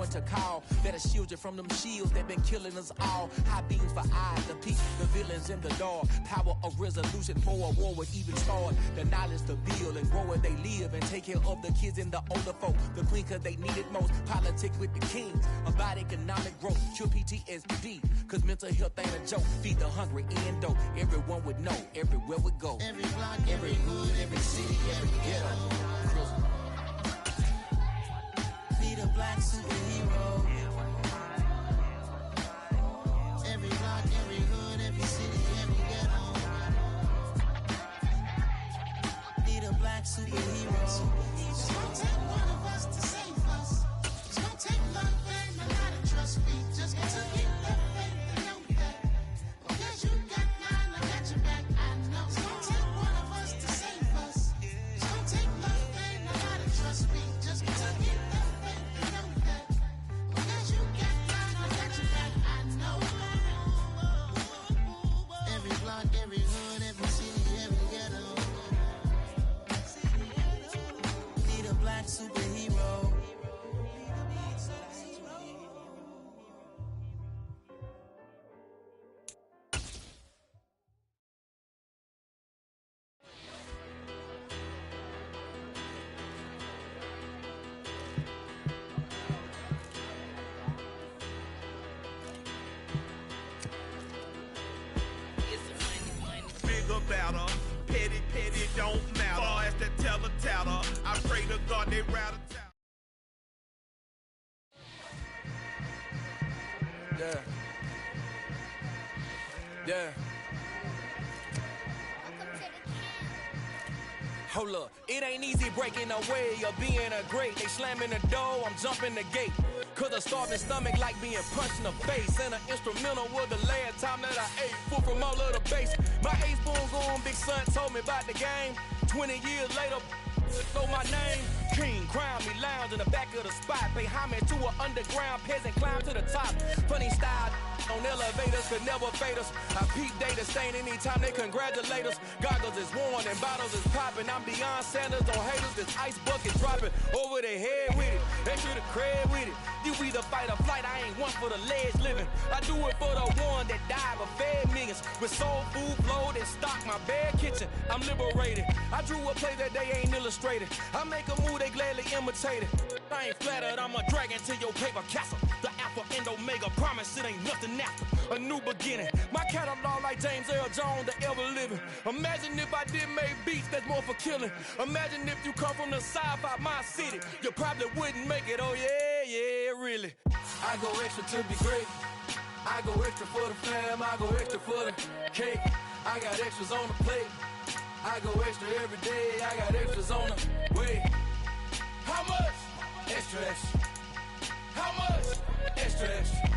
one to call that'll shield you from them shields that been killing us all. High beams for eyes, the peak, the villains in the dark. Power of resolution for a war would even start. The knowledge to build and grow where they live and take care of the kids and the older folk. The queen cause they need it most. Politics with the kings about economic growth. Cure PTSD cause mental health ain't a joke. Feed the hungry and dope. Everyone would know everywhere we go. Every block, every hood, every city, every ghetto. Need a black superhero. Every block, every hood, every city, every ghetto. Need a black superhero. It's gonna take one of us to save us. It's gonna take love and a lot of trust me. Just to keep the faith and know that. Because you got mine, I got your back, I know. It's gonna take one of us to save us. It's gonna take love and a lot of trust me. Just to keep the faith and know that. Because you got mine, I got your back, I know. Every block, every hood, every city, every ghetto. Need a black superhero. Bigger, better, petty, petty, don't matter. Far as the teller, I pray to God they rather tell. Yeah. Yeah. Hold up, it ain't easy breaking away or being a great. They slamming the door, I'm jumping the gate. Cause a starving stomach like being punched in the face. And an instrumental was the last time that I ate. Full from all of the bass. My A-spoon going, big son told me about the game. 20 years later, know my name. King, crown me, lounge in the back of the spot. Pay homage to an underground peasant, climb to the top. Funny style on elevators could never fade us. I peep data stain anytime they congratulate us. Goggles is worn and bottles is popping. I'm beyond Sanders on haters, this ice bucket dropping over their head with it. They should have cred with it. You either fight or flight, I ain't one for the ledge living. I do it for the one that died but fed millions. With soul food flowed and stocked my bare kitchen. I'm liberated. I drew a play that they ain't illustrated. I make a move, they gladly imitate it. I ain't flattered, I'm a dragon to your paper castle. The Alpha and Omega, promise it ain't nothing after. A new beginning. My catalog like James Earl Jones, the ever living. Imagine if I did make beats that's more for killing. Imagine if you come from the sci-fi, my city. You probably wouldn't make it, oh yeah, yeah, really. I go extra to be great. I go extra for the fam, I go extra for the cake. I got extras on the plate. I go extra every day, I got extras on the way. How much? Extra, extra. How much? Extra, extra.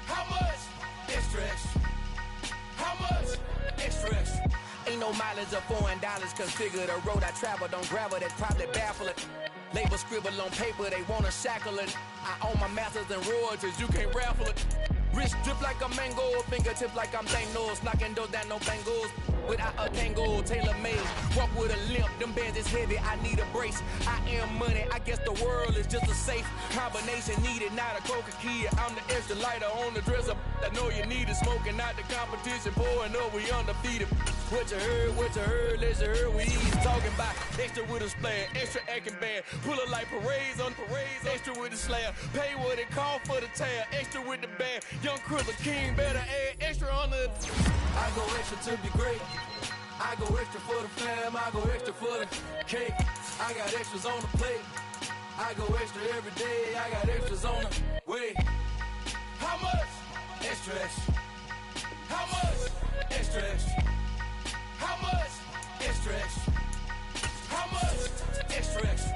How much? Extra, extra. How much? Extra, extra. Ain't no mileage of $4 configure the road I travel. Don't gravel, that's probably baffling. Label scribble on paper, they wanna shackle it. I own my masters and royalties, you can't raffle it. Wrist drip like a mango, fingertips like I'm Thanos. Knocking those down, no bangles. Without a tango, tailor-made. Walk with a limp, them bands is heavy, I need a brace. I am money, I guess the world is just a safe combination needed, not a coca key. I'm the extra lighter on the dresser. I know you need it, smoking out the competition, pouring up, we undefeated. What you heard, let you heard, we easy talking about. Extra with a splash, extra acting bad. Pull it like parades on parades, extra with the slab. Pay what it cost for the tab, extra with the bag. Young Crizzle King, better add extra on the. I go extra to be great. I go extra for the fam, I go extra for the cake. I got extras on the plate. I go extra every day, I got extras on the way. How much? Extra, extra. How much? Extra, extra. How much? Extra, extra. How much? Extra, extra.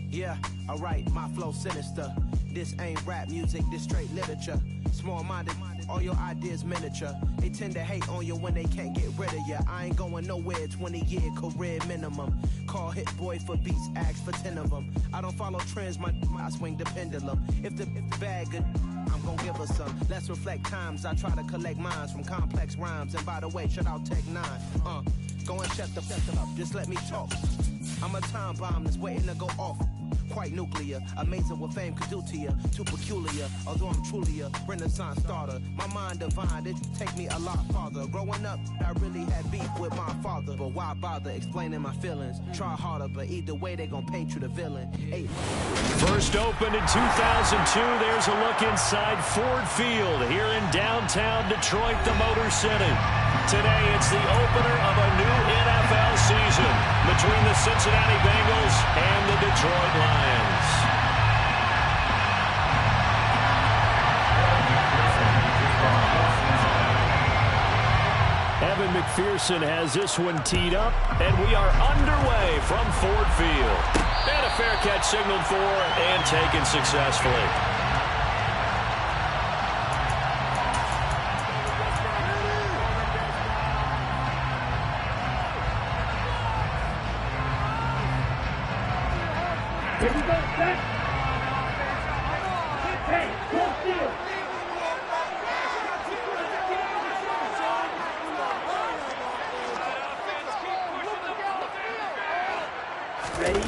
Yeah, alright, my flow sinister. This ain't rap music, this straight literature. Small-minded, all your ideas miniature. They tend to hate on you when they can't get rid of you. I ain't going nowhere, 20-year career minimum. Call Hit Boy for beats, ask for 10 of them. I don't follow trends, I swing the pendulum. If the bag good, I'm gon' give her some. Let's reflect times. I try to collect minds from complex rhymes. And by the way, shout out Tech 9. Go and shut the fuck up. Just let me talk. I'm a time bomb that's waiting to go off. Quite nuclear, amazing what fame could do to you. Too peculiar, although I'm truly a Renaissance starter. My mind divine, it take me a lot farther. Growing up, I really had beef with my father. But why bother explaining my feelings? Try harder, but either way they gon' paint you the villain. First opened in 2002, there's a look inside Ford Field here in downtown Detroit, the Motor City. Today it's the opener of a new NFL season between the Cincinnati Bengals and the Detroit Lions. Evan McPherson has this one teed up, and we are underway from Ford Field. And a fair catch signaled for and taken successfully. Here we go, set. Hey, full field. Ready?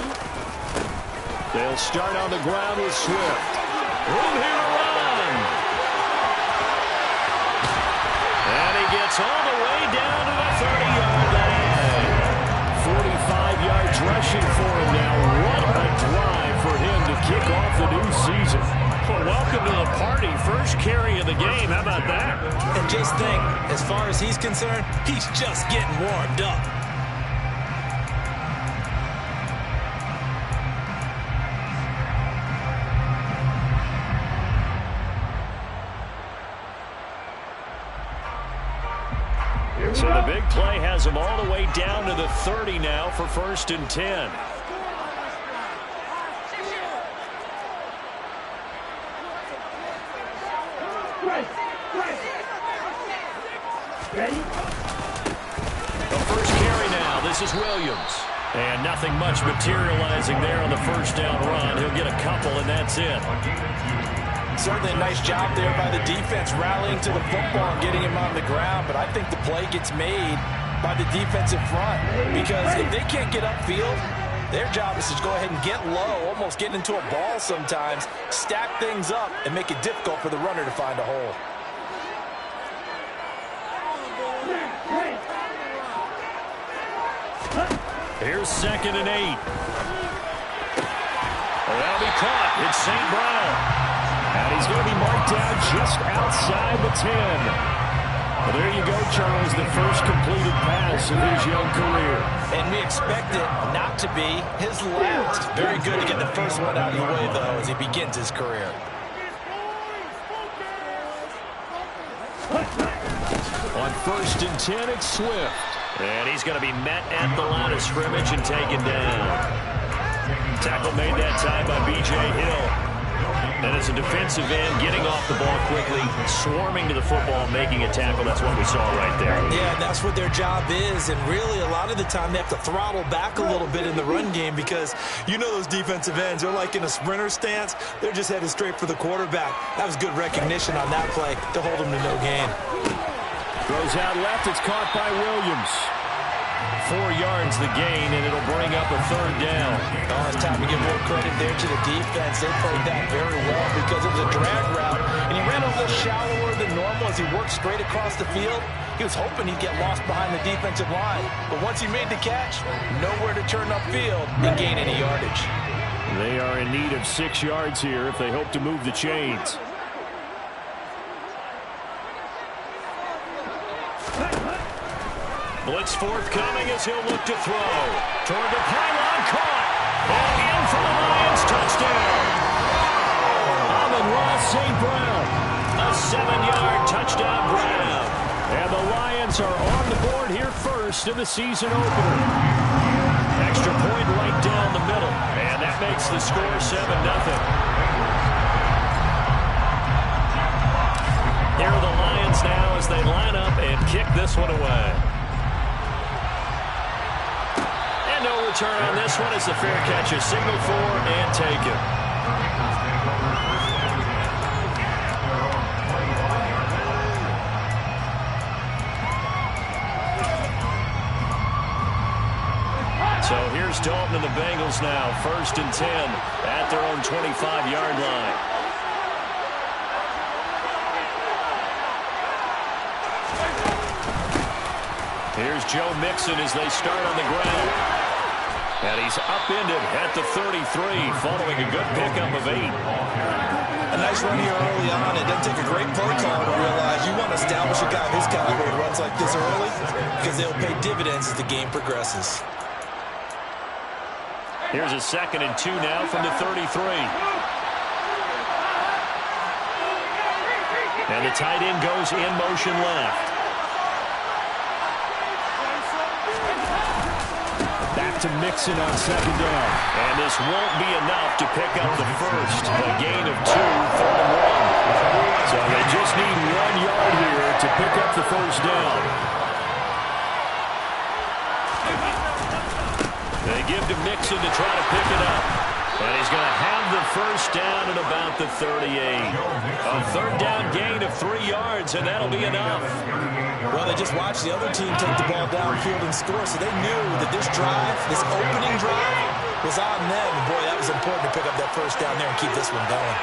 They'll start on the ground with Swift. Room here to run. And he gets all the way down to the 30-yard line. 45 yards rushing for him now. What a drive for him to kick off the new season. Well, welcome to the party. First carry of the game. How about that? And just think, as far as he's concerned, he's just getting warmed up. So the big play has him all the way down to the 30 now for 1st and 10. Ready? The first carry now. This is Williams. And nothing much materializing there on the first down run. He'll get a couple, and that's it. Certainly a nice job there by the defense rallying to the football and getting him on the ground, but I think the play gets made by the defensive front because if they can't get upfield, their job is to go ahead and get low, almost get into a ball sometimes, stack things up, and make it difficult for the runner to find a hole. Here's 2nd and 8. That'll be caught. It's St. Brown. And he's going to be marked down just outside the 10. Well, there you go, Charles, the first completed pass of his young career. And we expect it not to be his last. Very good to get the first one out of the way, though, as he begins his career. On 1st and 10, it's Swift. And he's going to be met at the line of scrimmage and taken down. Tackle made that time by B.J. Hill. And as a defensive end, getting off the ball quickly, swarming to the football, making a tackle. That's what we saw right there. Yeah, and that's what their job is. And really, a lot of the time, they have to throttle back a little bit in the run game because you know those defensive ends, they're like in a sprinter stance. They're just headed straight for the quarterback. That was good recognition on that play to hold him to no gain. Throws out left. It's caught by Williams. 4 yards the gain, and it'll bring up a 3rd down. Oh, it's time to give more credit there to the defense. They played that very well because it was a drag route, and he ran a little shallower than normal as he worked straight across the field. He was hoping he'd get lost behind the defensive line, but once he made the catch, nowhere to turn upfield and gain any yardage. They are in need of 6 yards here if they hope to move the chains. Blitz forthcoming as he'll look to throw. Toward the pylon, caught. And in for the Lions, touchdown. Amon-Ra St. Brown. A 7-yard touchdown grab. And the Lions are on the board here first in the season opener. Extra point right down the middle. And that makes the score 7-0. Here are the Lions now as they line up and kick this one away. No return on this one as the fair catch is signaled for and taken. Here's Dalton and the Bengals now. 1st and 10 at their own 25-yard line. Here's Joe Mixon as they start on the ground. And he's upended at the 33 following a good pickup of 8. A nice run here early on. It doesn't take a great play call to realize you want to establish a guy of his caliber who runs like this early because they'll pay dividends as the game progresses. Here's a 2nd and 2 now from the 33. And the tight end goes in motion left. Back to Mixon on 2nd down. And this won't be enough to pick up the first. A gain of 2, 3rd and 1. So they just need 1 yard here to pick up the first down. They give to Mixon to try to pick it up. And he's going to have the first down at about the 38. A 3rd down gain of 3 yards, and that'll be enough. Well, they just watched the other team take the ball downfield and score, so they knew that this drive, this opening drive, was on them. And boy, that was important to pick up that first down there and keep this one going.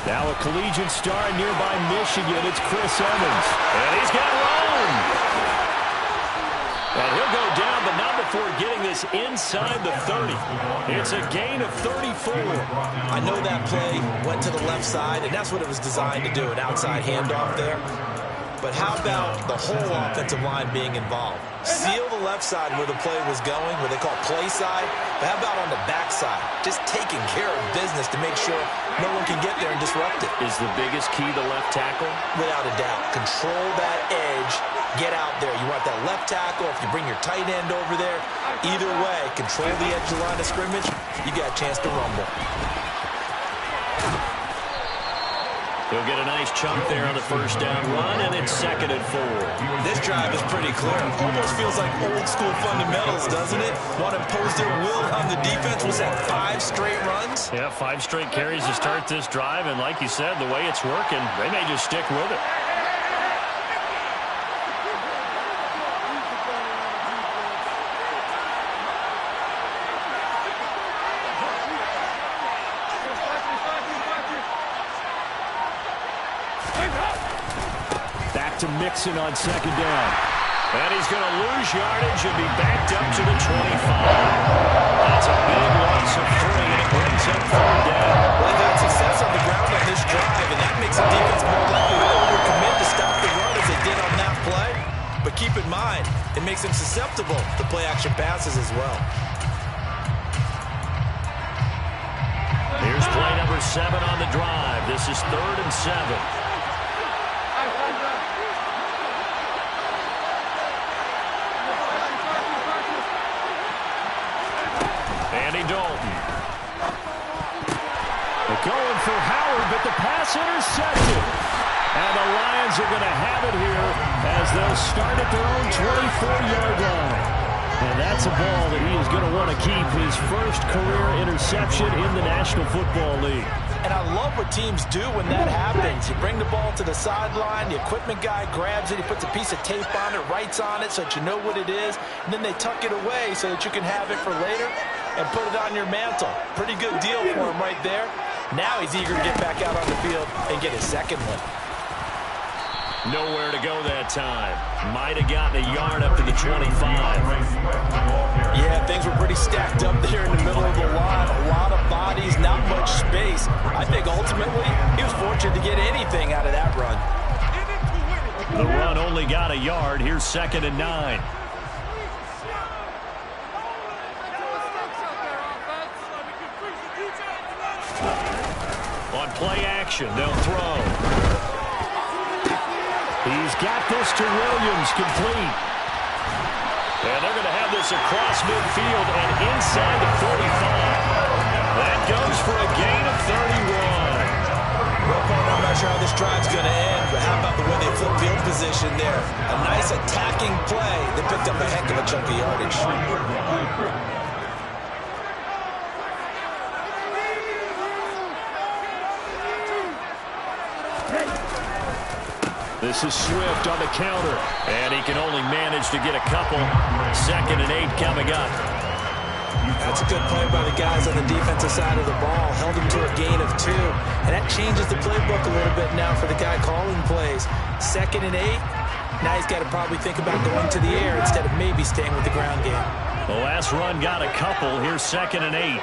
Now a collegiate star nearby Michigan. It's Chris Evans. And he's got room. And he'll go down, but not before getting this inside the 30. It's a gain of 34. I know that play went to the left side, and that's what it was designed to do, an outside handoff there. But how about the whole offensive line being involved? Seal the left side where the play was going, where they call play side. But how about on the back side? Just taking care of business to make sure no one can get there and disrupt it. Is the biggest key the left tackle? Without a doubt. Control that edge. Get out there. You want that left tackle. If you bring your tight end over there, either way, control the edge of the line of scrimmage, you got a chance to rumble. He'll get a nice chunk there on the first down run, and it's 2nd and 4. This drive is pretty clear. Almost feels like old school fundamentals, doesn't it? Want to impose their will on the defense. Was that 5 straight runs? Yeah, 5 straight carries to start this drive, and like you said, the way it's working, they may just stick with it. To Mixon on 2nd down. And he's going to lose yardage and be backed up to the 25. That's a big loss of 3, and it brings up 3rd down. Well, they've had success on the ground on this drive, and that makes the defense more likely to overcommit to stop the run as they did on that play. But keep in mind, it makes them susceptible to play-action passes as well. Here's play number 7 on the drive. This is 3rd and 7. Dalton. They're going for Howard, but the pass intercepted. And the Lions are going to have it here as they'll start at their own 24-yard line. And that's a ball that he is going to want to keep, his first career interception in the National Football League. And I love what teams do when that happens. You bring the ball to the sideline, the equipment guy grabs it, he puts a piece of tape on it, writes on it so that you know what it is, and then they tuck it away so that you can have it for later and put it on your mantle. Pretty good deal for him right there. Now he's eager to get back out on the field and get his second one. Nowhere to go that time. Might have gotten a yard up to the 25. Yeah, things were pretty stacked up there in the middle of the line. A lot of bodies, not much space. I think ultimately he was fortunate to get anything out of that run. The run only got a yard. Here's 2nd and 9. On play action, they'll throw. He's got this to Williams, complete. And they're going to have this across midfield and inside the 45. That goes for a gain of 31. Well, Paul, I'm not sure how this drive's going to end, but how about the way they flip field position there? A nice attacking play that picked up a heck of a chunk of yardage. This is Swift on the counter, and he can only manage to get a couple. 2nd and 8 coming up. That's a good play by the guys on the defensive side of the ball. Held him to a gain of 2. And that changes the playbook a little bit now for the guy calling plays. 2nd and 8. Now he's got to probably think about going to the air instead of maybe staying with the ground game. The last run got a couple. Here's 2nd and 8.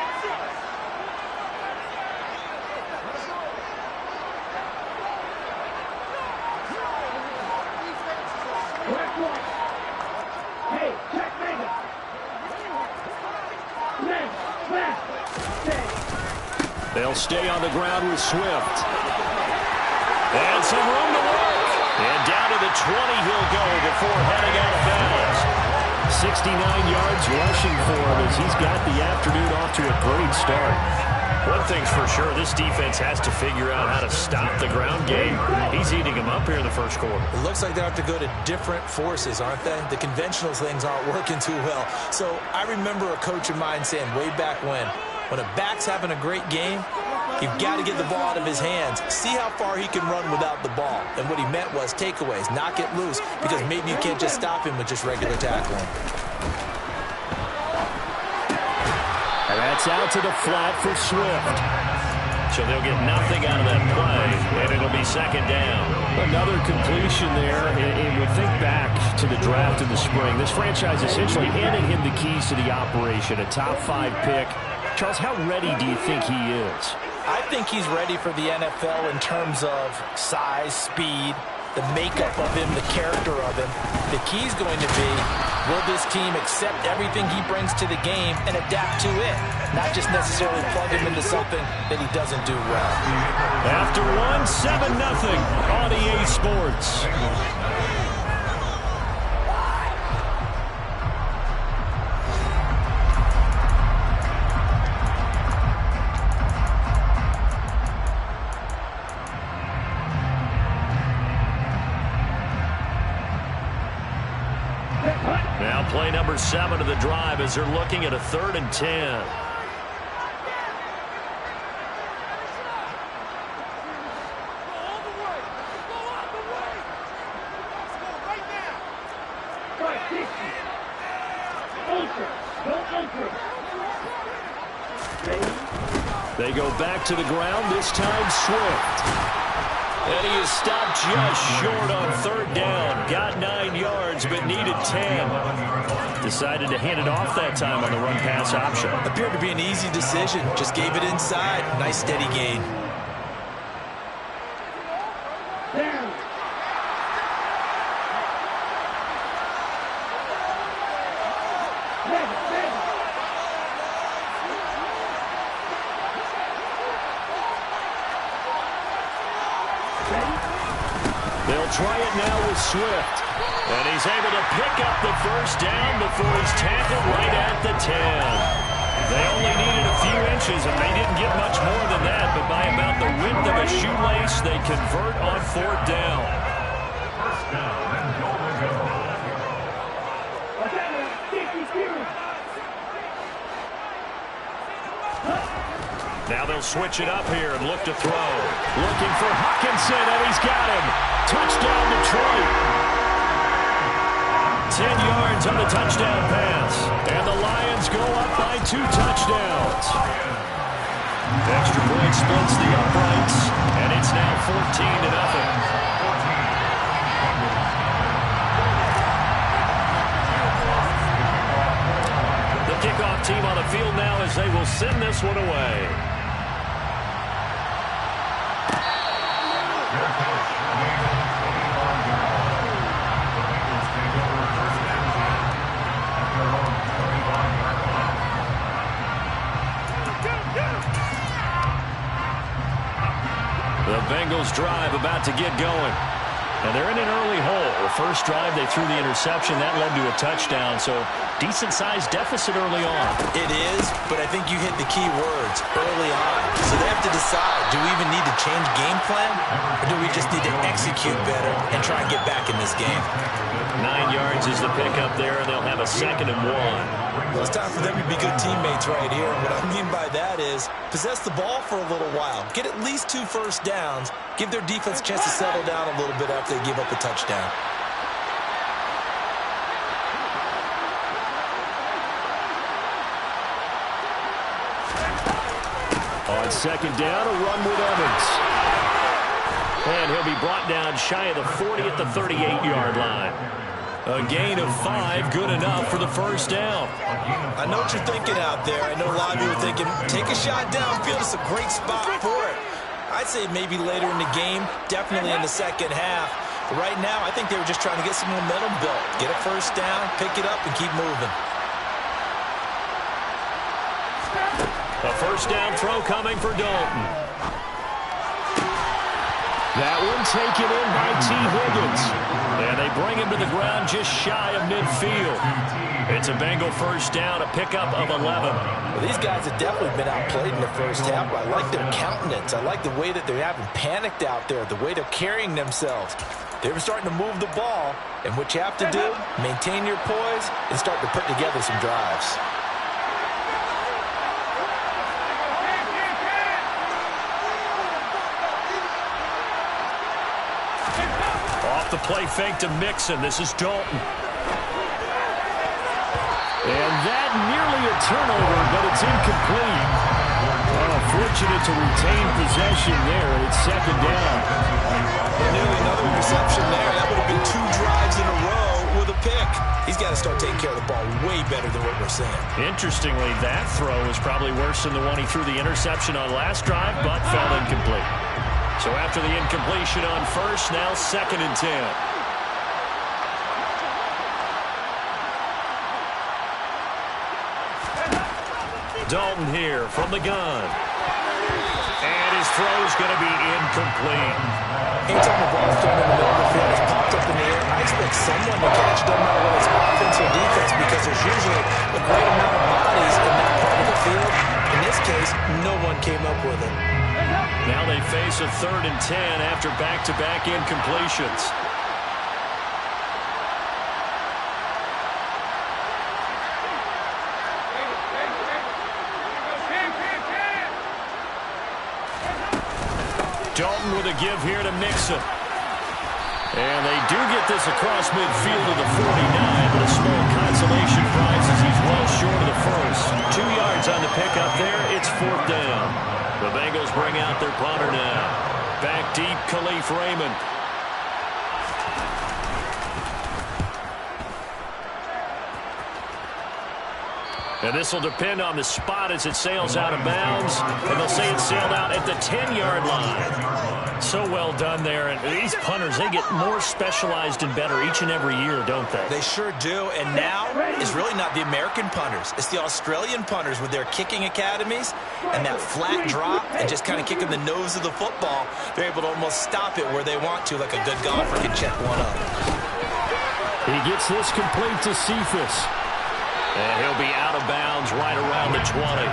They'll stay on the ground with Swift. And some room to work. And down to the 20 he'll go before heading out of bounds. 69 yards rushing for him as he's got the afternoon off to a great start. One thing's for sure, this defense has to figure out how to stop the ground game. He's eating them up here in the first quarter. It looks like they have to go to different forces, aren't they? The conventional things aren't working too well. So I remember a coach of mine saying way back when a back's having a great game, you've got to get the ball out of his hands. See how far he can run without the ball. And what he meant was takeaways, knock it loose, because maybe you can't just stop him with just regular tackling. And that's out to the flat for Swift. So they'll get nothing out of that play, and it'll be 2nd down. Another completion there, and we think back to the draft in the spring. This franchise essentially handed him the keys to the operation, a top 5 pick. Charles, how ready do you think he is? I think he's ready for the NFL in terms of size, speed, the makeup of him, the character of him. The key's going to be, will this team accept everything he brings to the game and adapt to it? Not just necessarily plug him into something that he doesn't do well. After 7-0 on EA Sports. Now play number 7 of the drive as they're looking at a 3rd and 10. They go back to the ground, this time Swift. And he is stopped just short on 3rd down. Got 9 yards, but needed 10. Decided to hand it off that time on the run-pass option. Appeared to be an easy decision. Just gave it inside. Nice steady gain. They'll try it now with Swift. And he's able to pick up the 1st down before he's tackled right at the 10. They only needed a few inches, and they didn't get much more than that. But by about the width of a shoelace, they convert on 4th down. Now they'll switch it up here and look to throw. Looking for Hawkinson, and he's got him. Touchdown, Detroit. 10 yards on the touchdown pass. And the Lions go up by 2 touchdowns. Extra point splits the uprights, and it's now 14-0. The kickoff team on the field now as they will send this one away. The Bengals drive about to get going. And they're in an early hole. The first drive, they threw the interception. That led to a touchdown. So decent-sized deficit early on. It is, but I think you hit the key words early on. So they have to decide, do we even need to change game plan? Or do we just need to execute better and try and get back in this game? 9 yards is the pickup there, and they'll have a 2nd and 1. Well, it's time for them to be good teammates right here. And what I mean by that that is possess the ball for a little while. Get at least 2 first downs. Give their defense a chance to settle down a little bit after they give up a touchdown. On second down, a run with Evans. And he'll be brought down shy of the 40 at the 38-yard line. A gain of 5, good enough for the first down. I know what you're thinking out there. I know a lot of you are thinking, take a shot downfield. It's a great spot for it. I'd say maybe later in the game, definitely in the second half. But right now, I think they were just trying to get some momentum built. Get a first down, pick it up, and keep moving. A first down throw coming for Dalton. That one taken in by T. Higgins. And they bring him to the ground just shy of midfield. It's a Bengal first down, a pickup of 11. Well, these guys have definitely been outplayed in the first half. I like their countenance. I like the way that they haven't panicked out there, the way they're carrying themselves. They're starting to move the ball. And what you have to do, maintain your poise and start to put together some drives. The play fake to Mixon. This is Dalton. And that nearly a turnover, but it's incomplete. Fortunate to retain possession there. It's second down. Nearly another interception there. That would have been 2 drives in a row with a pick. He's got to start taking care of the ball way better than what we're seeing. Interestingly, that throw was probably worse than the one he threw the interception on last drive, but fell incomplete. So after the incompletion on first, now second and 10. Dalton here from the gun. And his throw's going to be incomplete. Anytime the ball's thrown in the middle of the field, it's popped up in the air, I expect someone to catch it, no matter whether it's offense or defense, because there's usually a great amount of bodies in that part of the field. In this case, no one came up with it. Now they face a 3rd and 10 after back-to-back incompletions. Dalton with a give here to Mixon. And they do get this across midfield to the 49, but a small consolation prize as he's well short of the first. 2 yards on the pickup there. It's 4th down. The Bengals bring out their punter now. Back deep, Khalif Raymond. And this will depend on the spot as it sails out of bounds. And they'll say it sailed out at the 10-yard line. So well done there. And these punters, they get more specialized and better each and every year, don't they? They sure do. And now it's really not the American punters. It's the Australian punters with their kicking academies and that flat drop and just kind of kicking the nose of the football. They're able to almost stop it where they want to, like a good golfer can check one up. He gets this complete to Cephas. And he'll be out of bounds right around the 20.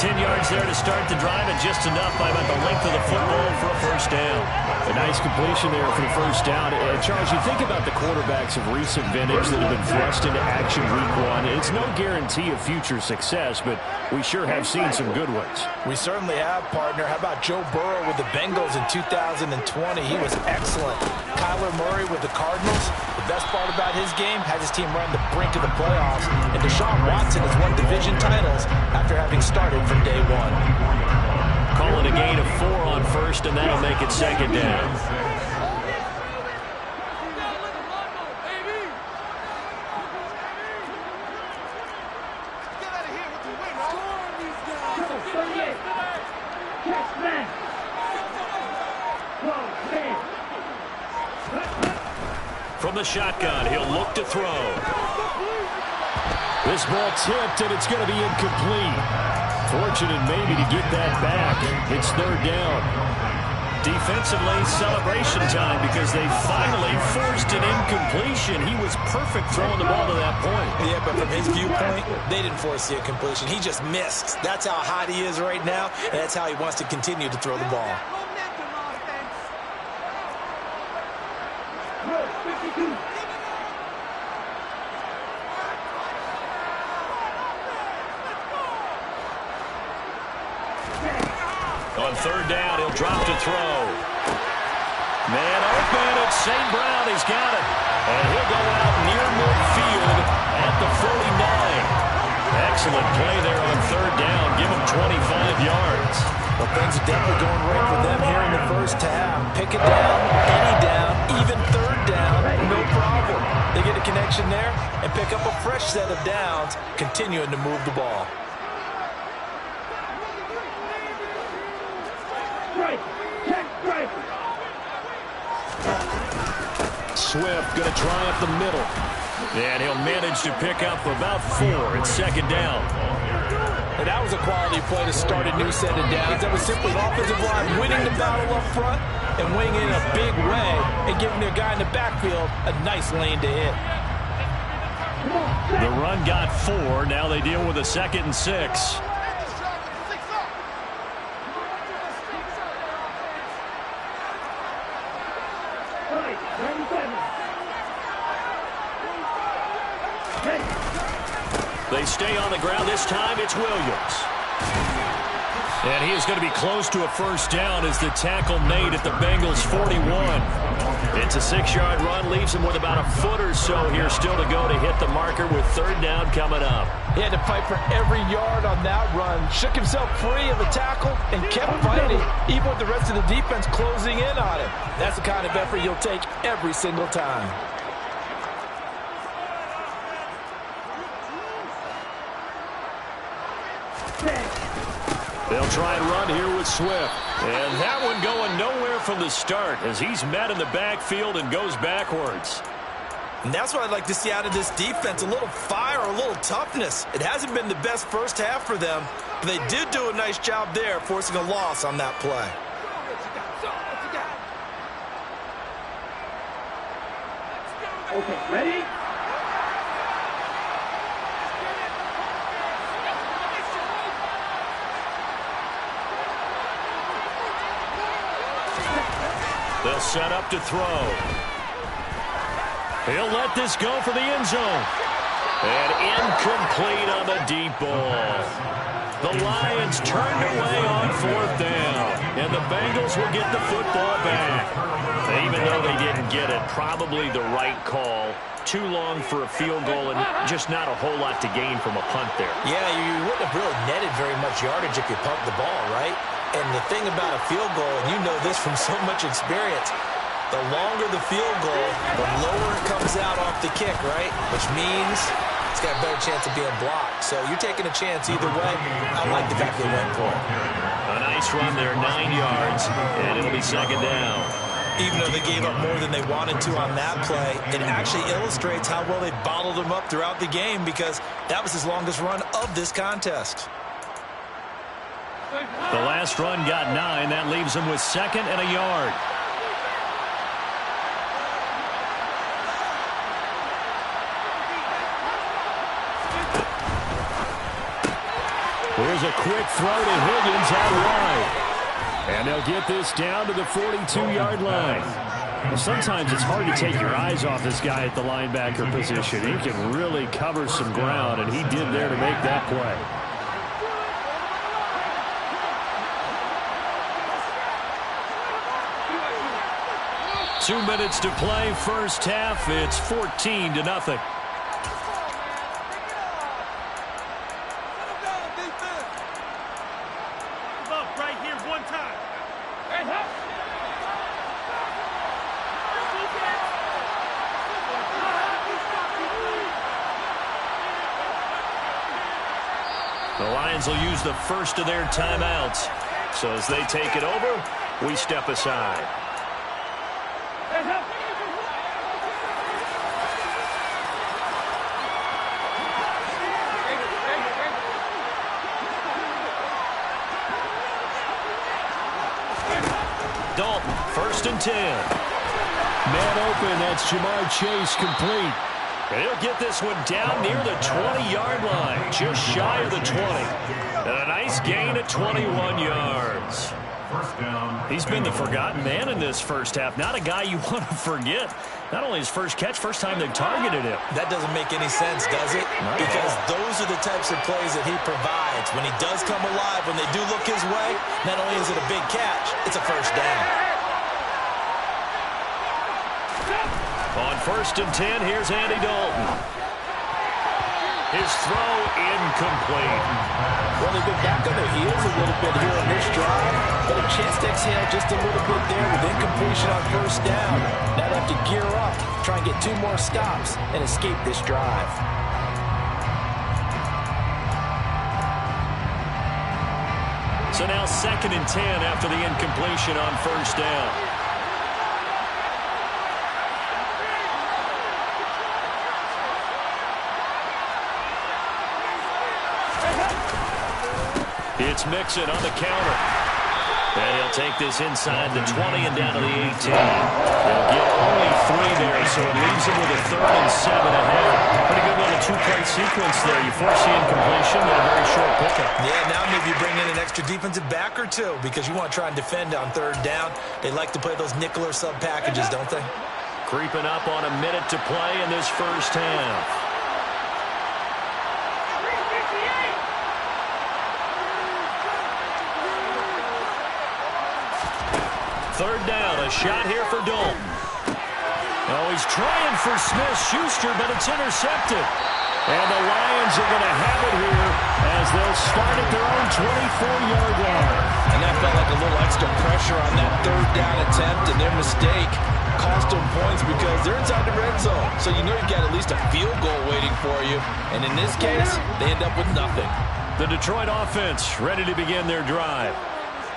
10 yards there to start the drive, and just enough by about the length of the football for a first down. A nice completion there for the first down. Charles, you think about the quarterbacks of recent vintage that have been thrust into action week 1. It's no guarantee of future success, but we sure have seen some good ones. We certainly have, partner. How about Joe Burrow with the Bengals in 2020? He was excellent. Kyler Murray with the Cardinals. The best part about his game, had his team run the brink of the playoffs. And Deshaun Watson has won division titles after having started from day 1. Calling a gain of 4 on first, and that'll make it second down. From the shotgun, he'll look to throw. This ball tipped, and it's going to be incomplete. Fortunate maybe to get that back. It's 3rd down. Defensively, celebration time because they finally forced an incompletion. He was perfect throwing the ball to that point. Yeah, but from his viewpoint, they didn't force the incompletion. He just missed. That's how hot he is right now, and that's how he wants to continue to throw the ball. On third down, he'll drop to throw. Man open, it's St. Brown. He's got it. And he'll go out near midfield at the 49. Excellent play there on third down. Give him 25 yards. Well, things are definitely going right for them here in the first half. Pick it down, any down, even third down, no problem. They get a connection there and pick up a fresh set of downs, continuing to move the ball. Swift going to try up the middle. And he'll manage to pick up about 4 at second down. And that was a quality play to start a new set of downs. That was simply the offensive line winning the battle up front and winning it in a big way and giving their guy in the backfield a nice lane to hit. The run got 4. Now they deal with a 2nd and 6. They stay on the ground. This time it's Williams. And he is going to be close to a first down as the tackle made at the Bengals' 41. It's a 6-yard run. Leaves him with about a foot or so here still to go to hit the marker with third down coming up. He had to fight for every yard on that run. Shook himself free of the tackle and kept fighting, even with the rest of the defense closing in on him. That's the kind of effort you'll take every single time. They'll try and run here with Swift. And that one going nowhere from the start as he's met in the backfield and goes backwards. And that's what I'd like to see out of this defense, a little fire, a little toughness. It hasn't been the best first half for them, but they did do a nice job there, forcing a loss on that play. Okay, ready? They'll set up to throw. He'll let this go for the end zone. And incomplete on the deep ball. The Lions turned away on fourth down. And the Bengals will get the football back. Even though they didn't get it, probably the right call. Too long for a field goal and just not a whole lot to gain from a punt there. Yeah, you wouldn't have really netted very much yardage if you pumped the ball, right? And the thing about a field goal, and you know this from so much experience, the longer the field goal, the lower it comes out off the kick, right? Which means it's got a better chance of being blocked. So you're taking a chance either way. I like the fact they went for it. A nice run there, 9 yards, and it'll be second down. Even though they gave up more than they wanted to on that play, it actually illustrates how well they bottled them up throughout the game because that was his longest run of this contest. The last run got 9. That leaves him with 2nd and a yard. Here's a quick throw to Higgins out wide. And they'll get this down to the 42-yard line. Sometimes it's hard to take your eyes off this guy at the linebacker position. He can really cover some ground, and he did there to make that play. Two minutes to play, first half. It's 14-0. Right here, one time. The Lions will use the first of their timeouts. So as they take it over, we step aside. Dalton, 1st and 10. Man open, that's Jamar Chase complete. And he'll get this one down near the 20-yard line, just shy of the 20. And a nice gain at 21 yards. He's been the forgotten man in this first half. Not a guy you want to forget. Not only his first catch, first time they've targeted him. That doesn't make any sense, does it? Not because those are the types of plays that he provides. When he does come alive, when they do look his way, not only is it a big catch, it's a first down. On 1st and 10, here's Andy Dalton. His throw incomplete. Well, they've been back on their heels a little bit here on this drive, but a chance to exhale just a little bit there with incompletion on 1st down. Now they have to gear up, try and get 2 more stops, and escape this drive. So now 2nd and 10 after the incompletion on 1st down. It's Mixon on the counter. And he'll take this inside the 20 and down to the 18. They'll get only 3 there, so it leaves him with a 3rd and 7 ahead. Pretty good little 2-play sequence there. You force the incompletion, but a very short pickup. Yeah, now maybe you bring in an extra defensive back or 2 because you want to try and defend on 3rd down. They like to play those nickel or sub packages, don't they? Creeping up on a minute to play in this first half. 3rd down, a shot here for Dalton. Oh, he's trying for Smith-Schuster, but it's intercepted. And the Lions are going to have it here as they'll start at their own 24-yard line. And that felt like a little extra pressure on that 3rd down attempt, and their mistake cost them points because they're inside the red zone. So you know you've got at least a field goal waiting for you. And in this case, they end up with nothing. The Detroit offense ready to begin their drive.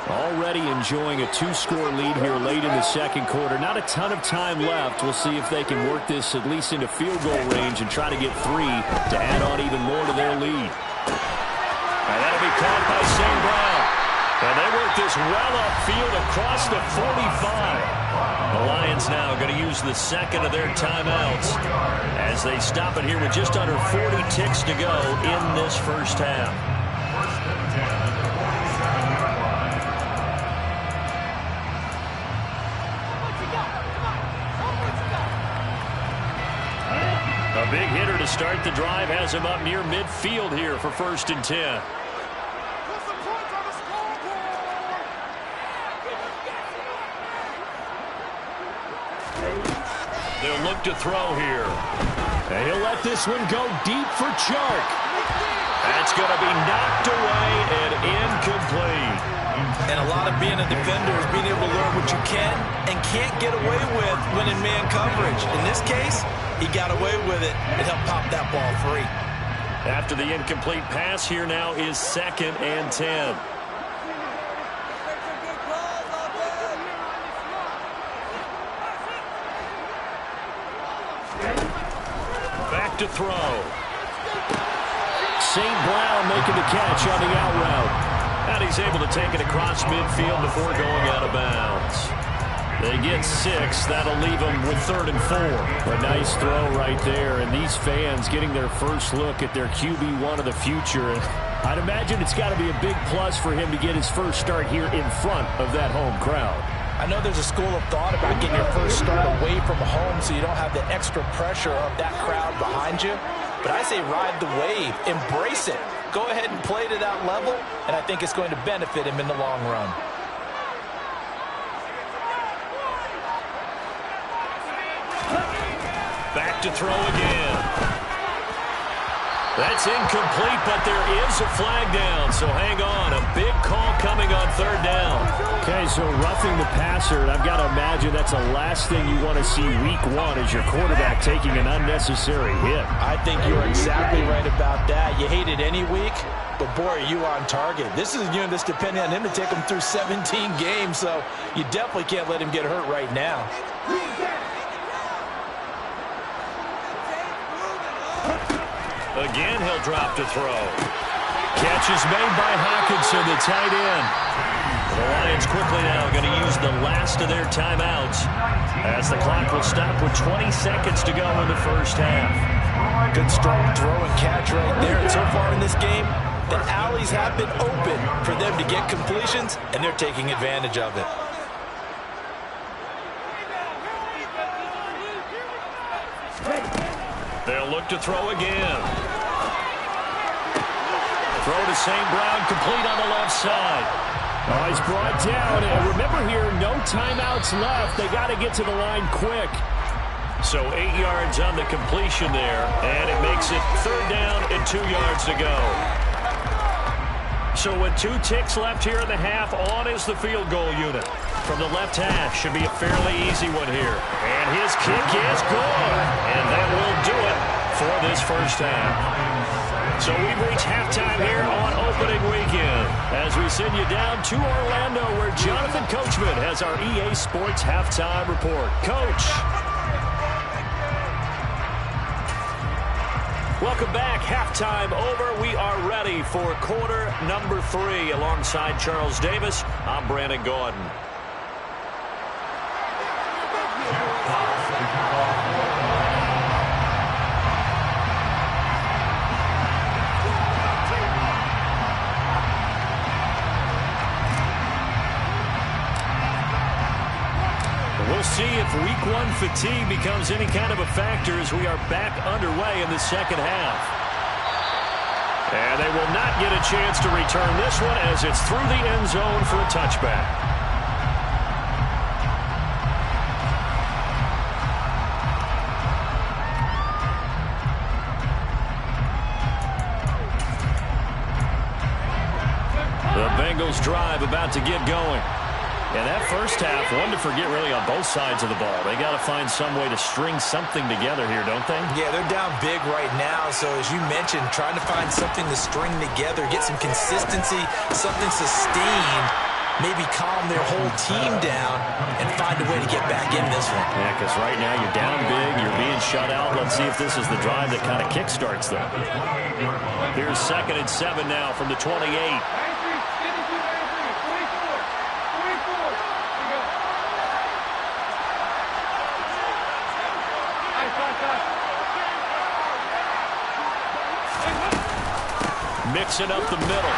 Already enjoying a 2-score lead here late in the 2nd quarter. Not a ton of time left. We'll see if they can work this at least into field goal range and try to get 3 to add on even more to their lead. And that'll be caught by St. Brown. And they work this well upfield across the 45. The Lions now going to use the 2nd of their timeouts as they stop it here with just under 40 ticks to go in this first half. A big hitter to start the drive has him up near midfield here for 1st and 10. They'll look to throw here. And he'll let this one go deep for Chark. That's going to be knocked away and incomplete. And a lot of being a defender is being able to learn what you can and can't get away with when in man coverage. In this case, he got away with it and helped pop that ball free. After the incomplete pass, here now is 2nd and 10. Back to throw. St. Brown making the catch on the out route. And he's able to take it across midfield before going out of bounds. They get 6. That'll leave them with 3rd and 4. A nice throw right there. And these fans getting their first look at their QB1 of the future. And I'd imagine it's got to be a big plus for him to get his first start here in front of that home crowd. I know there's a school of thought about getting your first start away from home so you don't have the extra pressure of that crowd behind you. But I say ride the wave. Embrace it. Go ahead and play to that level, and I think it's going to benefit him in the long run. Back to throw again. That's incomplete, but there is a flag down, so hang on. A big call coming on 3rd down. Okay, so roughing the passer, and I've got to imagine that's the last thing you want to see week 1 as your quarterback taking an unnecessary hit. I think you're exactly right about that. You hate it any week, but boy, are you on target. This is a unit that's depending on him to take him through 17 games, so you definitely can't let him get hurt right now. Again, he'll drop to throw. Catch is made by Hawkinson, the tight end. The Lions quickly now going to use the last of their timeouts as the clock will stop with 20 seconds to go in the first half. Good strong throw and catch right there. And so far in this game, The alleys have been open for them to get completions, and they're taking advantage of it. They'll look to throw again. Throw to St. Brown, complete on the left side. Oh, he's brought down. And remember here, no timeouts left. They got to get to the line quick. So 8 yards on the completion there, and it makes it 3rd down and 2 yards to go. So with 2 ticks left here in the half, on is the field goal unit. From the left half, should be a fairly easy one here. And his kick is good, and that will do it for this first half. So we've reached halftime here on opening weekend as we send you down to Orlando where Jonathan Coachman has our EA Sports halftime report. Coach. Welcome back. Halftime over. We are ready for quarter number 3 alongside Charles Davis. I'm Brandon Gordon. We'll see if week 1 fatigue becomes any kind of a factor as we are back underway in the second half. And they will not get a chance to return this one as it's through the end zone for a touchback. The Bengals drive about to get going. And that first half, one to forget really on both sides of the ball. They got to find some way to string something together here, don't they? Yeah, they're down big right now. So as you mentioned, trying to find something to string together, get some consistency, something sustained, maybe calm their whole team down and find a way to get back in this one. Yeah, because right now you're down big, you're being shut out. Let's see if this is the drive that kind of kickstarts them. Here's 2nd and 7 now from the 28. Mixing up the middle.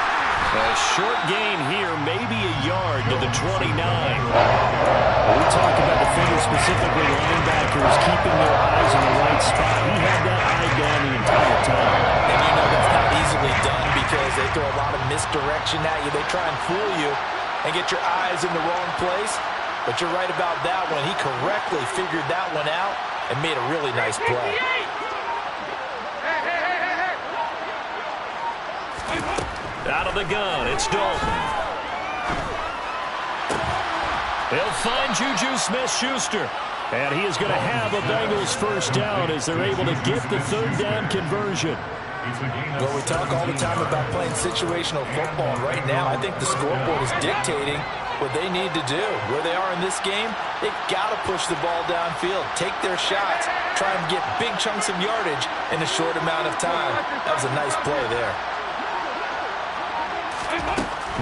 A short gain here, maybe a yard to the 29. We talked about defenders, specifically linebackers, keeping their eyes in the right spot. He had that eye down the entire time. And you know that's not easily done because they throw a lot of misdirection at you. They try and fool you and get your eyes in the wrong place. But you're right about that one. He correctly figured that one out and made a really nice play. Out of the gun, it's Dalton. He'll find Juju Smith-Schuster. And he is going to have a Bengals first down as they're able to get the 3rd down conversion. Well, we talk all the time about playing situational football. Right now, I think the scoreboard is dictating what they need to do. Where they are in this game, they've got to push the ball downfield, take their shots, try and get big chunks of yardage in a short amount of time. That was a nice play there.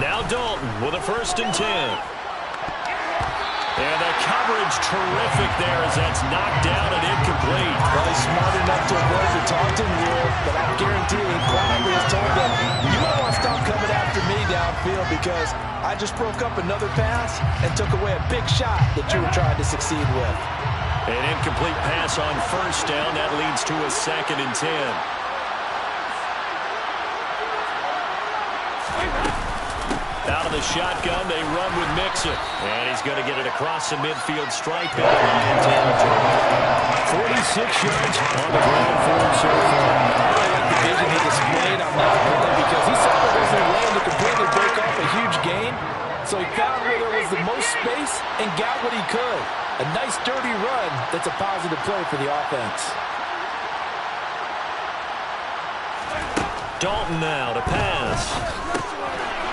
Now Dalton with a 1st and 10. And the coverage terrific there as that's knocked down and incomplete. Well, he's smart enough to avoid the taunting rule, but I guarantee he quietly has told them, you might want to stop coming after me downfield because I just broke up another pass and took away a big shot that you were trying to succeed with. An incomplete pass on 1st down. That leads to a 2nd and 10. Out of the shotgun, they run with Mixon. And he's going to get it across the midfield stripe. 46 yards on the ground for him so far. I like the vision he displayed on that play because he saw there was a lane to completely break off a huge gain. So he found where there was the most space and got what he could. A nice, dirty run that's a positive play for the offense. Dalton now to pass.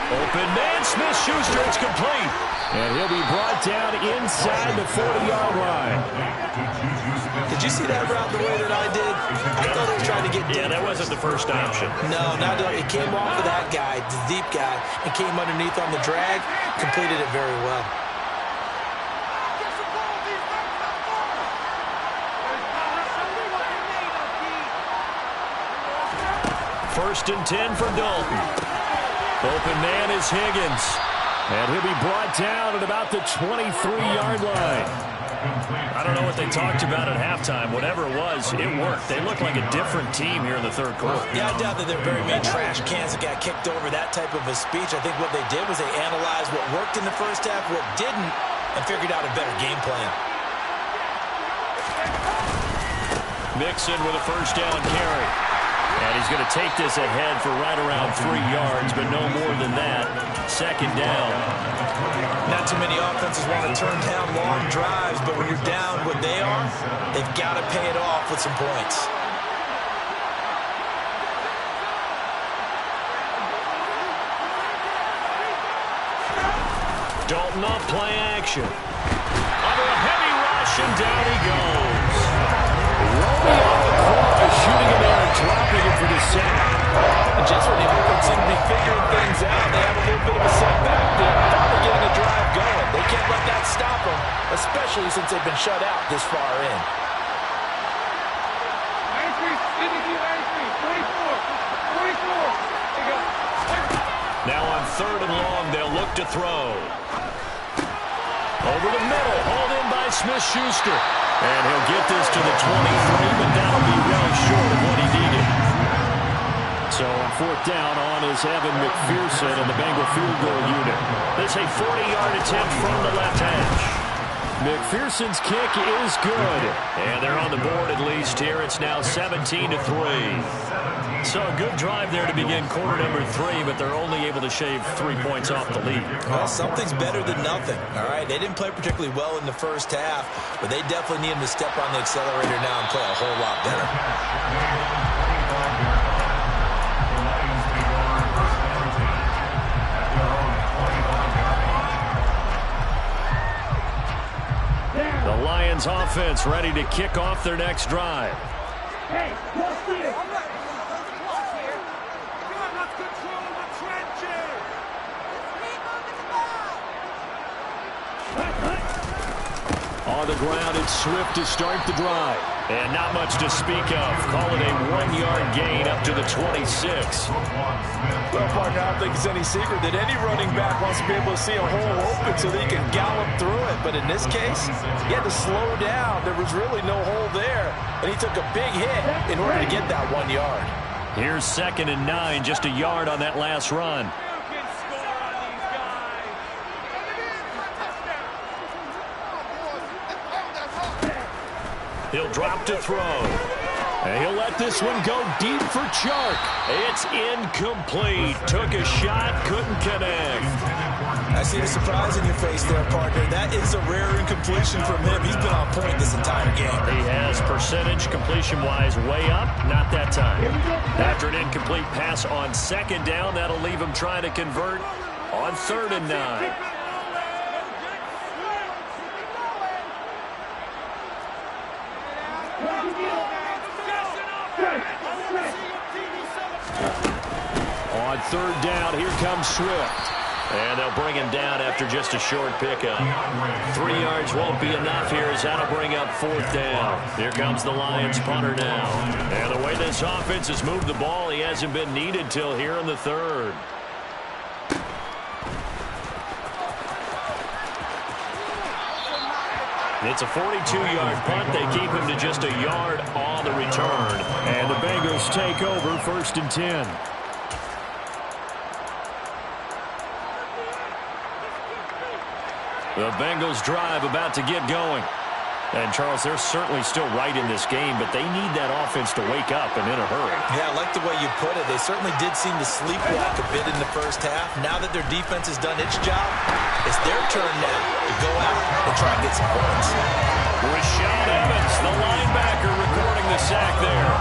Open man, Smith-Schuster, it's complete. And he'll be brought down inside the 40-yard line. Did you see that route the way that I did? I thought he was trying to get deep. Yeah, that wasn't the first option. No, not at all. It came off of that guy, the deep guy, and came underneath on the drag, completed it very well. 1st and 10 for Dalton. Open man is Higgins. And he'll be brought down at about the 23-yard line. I don't know what they talked about at halftime. Whatever it was, it worked. They look like a different team here in the third quarter. Yeah, I doubt that they're very many trash cans that got kicked over that type of a speech. I think what they did was they analyzed what worked in the first half, what didn't, and figured out a better game plan. Mixon with a first down carry. And he's going to take this ahead for right around 3 yards, but no more than that. Second down. Not too many offenses want to turn down long drives, but when you're down what they are, they've got to pay it off with some points. Dalton up, play action. Under a heavy rush, and down he goes. Rolling off the corner, shooting him there and dropping him for the sack. And just when the offense seemed to be figuring things out, they have a little bit of a setback. They're finally getting a drive going. They can't let that stop them, especially since they've been shut out this far in. Now on third and long, they'll look to throw. Over the middle, hauled in by Smith-Schuster. And he'll get this to the 23, but that'll be well short of what he needed. So on fourth down, on is Evan McPherson and the Bengal field goal unit. This is a 40-yard attempt from the left hash. McPherson's kick is good. And they're on the board at least here. It's now 17-3. So a good drive there to begin quarter number 3, but they're only able to shave 3 points off the lead. Well, something's better than nothing, all right? They didn't play particularly well in the first half, but they definitely need them to step on the accelerator now and play a whole lot better. The Lions offense ready to kick off their next drive. Hey, what's this? On the ground, it's Swift to start the drive. And not much to speak of. Call it a 1-yard gain up to the 26. Well, partner, I don't think it's any secret that any running back wants to be able to see a hole open so they can gallop through it. But in this case, he had to slow down. There was really no hole there. And he took a big hit in order to get that 1 yard. Here's 2nd and 9, just a yard on that last run. He'll drop to throw. And he'll let this one go deep for Chark. It's incomplete. Took a shot, couldn't connect. I see the surprise in your face there, partner. That is a rare incompletion from him. He's been on point this entire game. He has percentage completion-wise way up. Not that time. After an incomplete pass on 2nd down, that'll leave him trying to convert on 3rd and 9. On 3rd down, here comes Swift. And they'll bring him down after just a short pickup. 3 yards won't be enough here as that'll bring up 4th down. Here comes the Lions punter now. And the way this offense has moved the ball, he hasn't been needed till here in the 3rd. It's a 42-yard punt. They keep him to just a yard on the return. And the Bengals take over 1st and 10. The Bengals drive about to get going. And, Charles, they're certainly still right in this game, but they need that offense to wake up and in a hurry. Yeah, I like the way you put it. They certainly did seem to sleepwalk a bit in the first half. Now that their defense has done its job, it's their turn now to go out and try and get some points. Rashaan Evans, the linebacker, recording the sack there.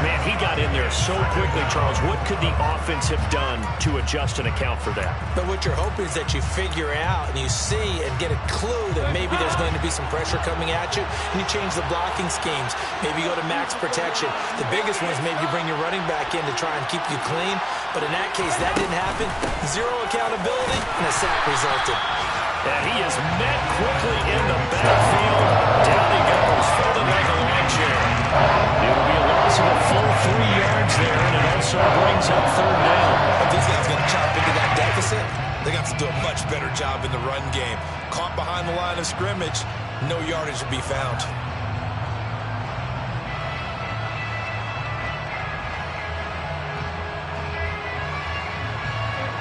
Man, he got in there so quickly, Charles. What could the offense have done to adjust and account for that? But what you're hoping is that you figure out and you see and get a clue that maybe there's going to be some pressure coming at you, and you change the blocking schemes. Maybe you go to max protection. The biggest one is maybe you bring your running back in to try and keep you clean. But in that case, that didn't happen. Zero accountability, and a sack resulted. And he is met quickly in the backfield. Down he goes, folded like a lawn chair. It'll be a loss of a full 3 yards there, and it also brings up 3rd down. But these guys got to chop into They got to do a much better job in the run game. Caught behind the line of scrimmage, no yardage to be found.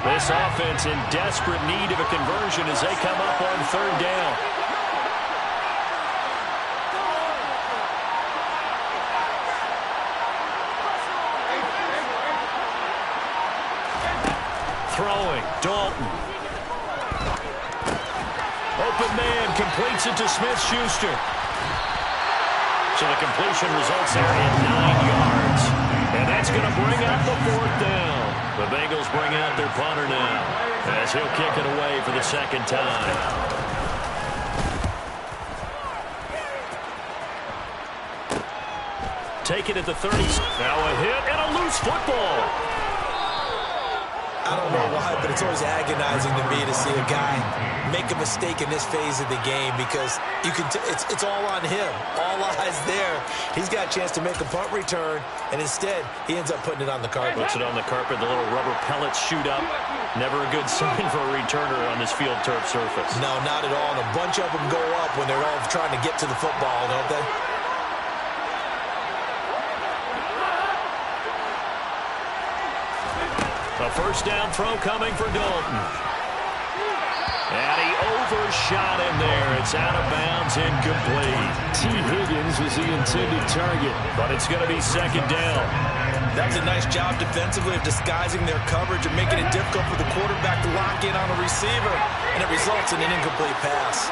This offense in desperate need of a conversion as they come up on third down. Throwing, Dalton. Open man, completes it to Smith-Schuster. So the completion results there in 9 yards. And that's going to bring up the fourth down. The Bengals bring out their punter now as he'll kick it away for the second time. Take it at the 30. Now a hit and a loose football. I don't know why, but it's always agonizing to me to see a guy make a mistake in this phase of the game because you can it's all on him. All eyes there. He's got a chance to make a punt return, and instead he ends up putting it on the carpet. Puts it on the carpet. The little rubber pellets shoot up. Never a good sign for a returner on this field turf surface. No, not at all. And a bunch of them go up when they're all trying to get to the football, don't they? A first down throw coming for Dalton. And he overshot him there. It's out of bounds, incomplete. T. Higgins was the intended target. But it's going to be second down. That was a nice job defensively of disguising their coverage and making it difficult for the quarterback to lock in on a receiver. And it results in an incomplete pass.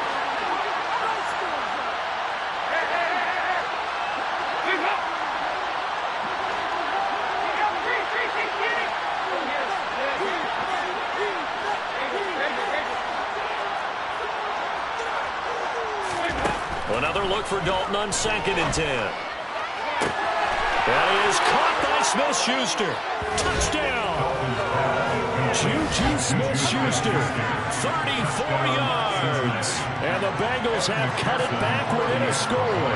Another look for Dalton on 2nd and 10. That is caught by Smith-Schuster. Touchdown! Juju Smith-Schuster, 34 yards. And the Bengals have cut it back within a score.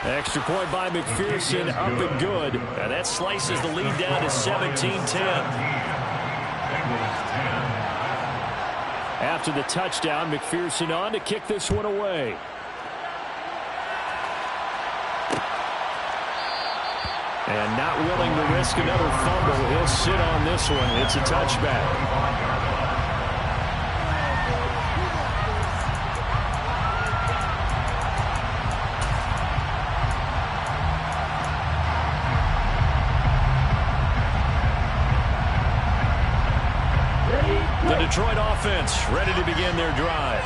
Extra point by McPherson, up and good. And that slices the lead down to 17-10. After the touchdown, McPherson on to kick this one away. And not willing to risk another fumble. He'll sit on this one. It's a touchback. The Detroit offense ready to begin their drive.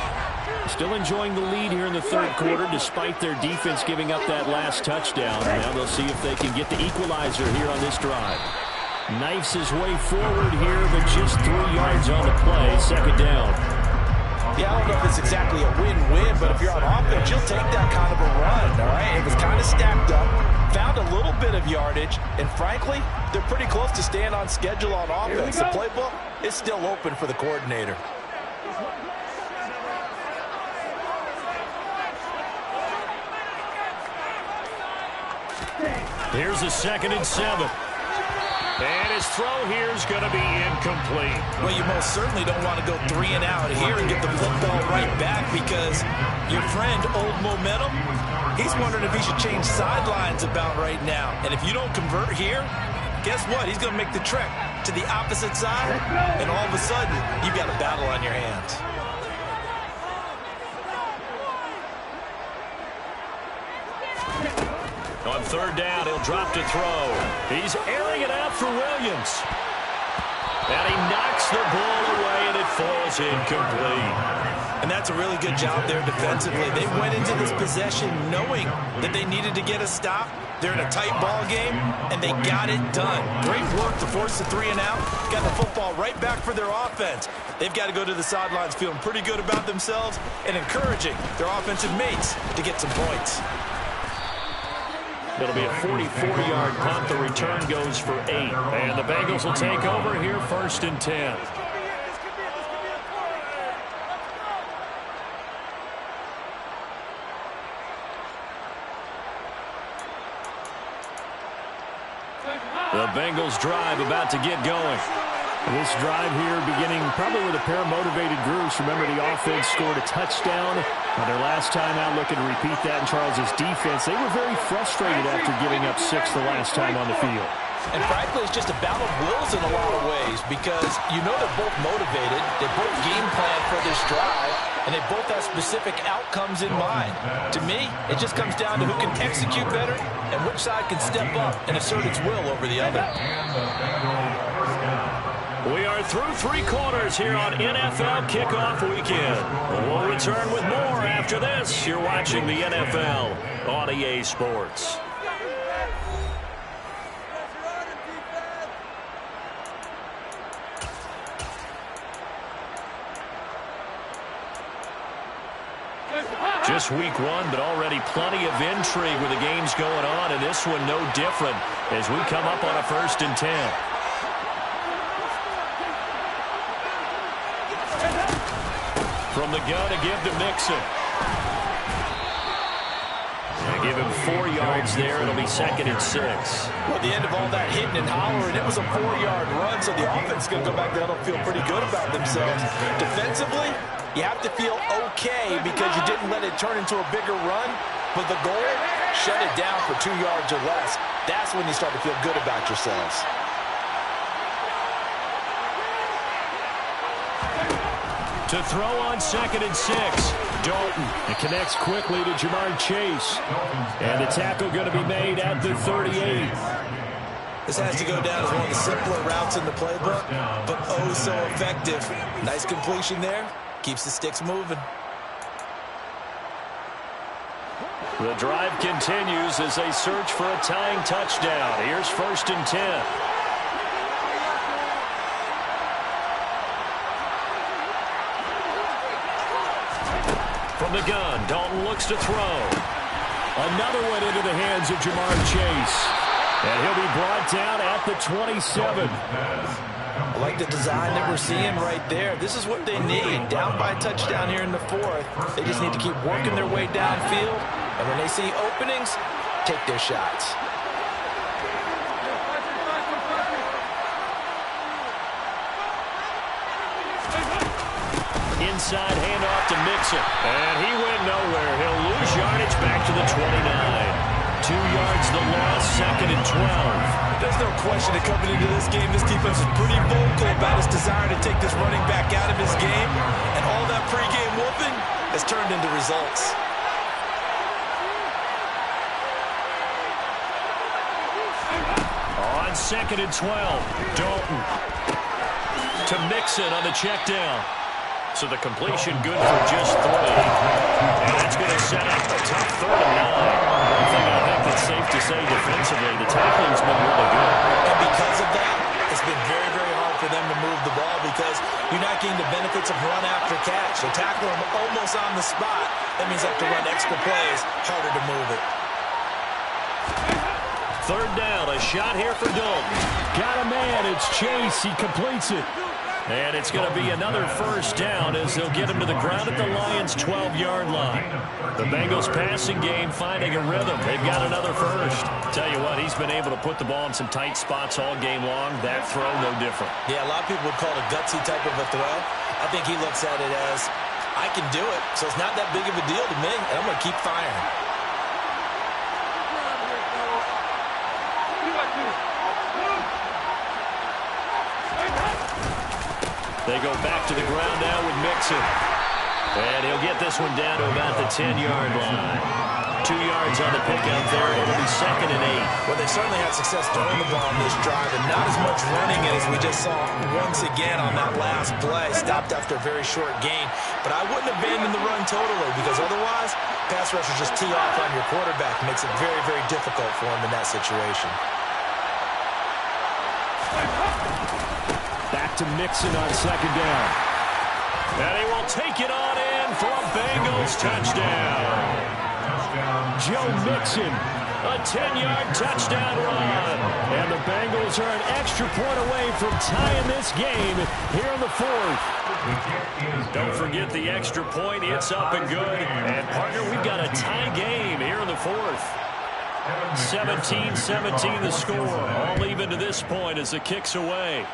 Still enjoying the lead here in the third quarter despite their defense giving up that last touchdown. Now they'll see if they can get the equalizer here on this drive. Knifes his way forward here, but just 3 yards on the play. Second down. Yeah, I don't know if it's exactly a win-win, but if you're on offense, you'll take that kind of a run, all right? It was kind of stacked up, found a little bit of yardage, and frankly, they're pretty close to staying on schedule on offense. The playbook is still open for the coordinator. Here's a 2nd and 7. And his throw here is going to be incomplete. Well, you most certainly don't want to go 3 and out here and get the football right back because your friend, Old Momentum, he's wondering if he should change sidelines about right now. And if you don't convert here, guess what? He's going to make the trek to the opposite side, and all of a sudden, you've got a battle on your hands. On third down, he'll drop to throw. He's airing it out for Williams. And he knocks the ball away, and it falls incomplete. And that's a really good job there defensively. They went into this possession knowing that they needed to get a stop. They're in a tight ball game, and they got it done. Great work to force the 3 and out. Got the football right back for their offense. They've got to go to the sidelines feeling pretty good about themselves and encouraging their offensive mates to get some points. It'll be a 44-yard punt. The return goes for 8. And the Bengals will take over here 1st and 10. The Bengals drive about to get going. This drive here beginning probably with a pair of motivated groups. Remember, the offense scored a touchdown on their last time out, looking to repeat that in Charles's defense. They were very frustrated after giving up 6 the last time on the field. And frankly, it's just a battle of wills in a lot of ways because you know they're both motivated. They both game plan for this drive, and they both have specific outcomes in mind. To me, it just comes down to who can execute better and which side can step up and assert its will over the other. We are through 3 quarters here on NFL Kickoff Weekend. We'll return with more after this. You're watching the NFL on EA Sports. Just week 1, but already plenty of intrigue with the games going on, and this one no different as we come up on a 1st and 10. From the gun to give to Mixon. They give him 4 yards there. It'll be 2nd and 6. Well, at the end of all that hitting and hollering, it was a 4-yard run, so the offense is going to go back there and feel pretty good about themselves. Defensively, you have to feel okay because you didn't let it turn into a bigger run, but the goal, shut it down for 2 yards or less. That's when you start to feel good about yourselves. To throw on 2nd and 6. Dalton. It connects quickly to Jamar Chase. And the tackle going to be made at the 38. This has to go down as one of the simpler routes in the playbook, but oh so effective. Nice completion there. Keeps the sticks moving. The drive continues as they search for a tying touchdown. Here's 1st and 10. From the gun, Dalton looks to throw. Another one into the hands of Jamar Chase. And he'll be brought down at the 27. I like the design that we're seeing right there. This is what they need. Down by a touchdown here in the 4th. They just need to keep working their way downfield. And when they see openings, take their shots. Inside handoff to Mixon. And he went nowhere. He'll lose yardage back to the 29. 2 yards the loss, 2nd and 12. There's no question that coming into this game, this defense is pretty vocal about its desire to take this running back out of his game. And all that pregame whooping has turned into results. On 2nd and 12, Dalton to Mixon on the check down. So the completion good for just 3. And that's going to set up a tough 3rd and 9. One thing I think that's safe to say defensively, the tackling's been really good. And because of that, it's been very, very hard for them to move the ball because you're not getting the benefits of run after catch. So tackle them almost on the spot. That means they have to run extra plays, harder to move it. 3rd down, a shot here for Dalton. Got a man, it's Chase, he completes it. And it's going to be another 1st down as they'll get him to the ground at the Lions' 12-yard line. The Bengals passing game finding a rhythm. They've got another 1st. Tell you what, he's been able to put the ball in some tight spots all game long. That throw, no different. Yeah, a lot of people would call it a gutsy type of a throw. I think he looks at it as, I can do it, so it's not that big of a deal to me, and I'm going to keep firing. They go back to the ground now with Mixon. And he'll get this one down to about the 10-yard line. 2 yards on the pickup there. It'll be 2nd and 8. Well, they certainly had success throwing the ball on this drive, and not as much running as we just saw once again on that last play. Stopped after a very short gain. But I wouldn't abandon the run totally because otherwise, pass rushers just tee off on your quarterback. Makes it very, very difficult for him in that situation. Back to Mixon on 2nd down. And he will take it on in for a Bengals touchdown. Joe Mixon, a 10-yard touchdown run. And the Bengals are an extra point away from tying this game here in the 4th. Don't forget the extra point. It's up and good. And, partner, we've got a tie game here in the 4th. 17-17 the score. All even to this point as the kick's away.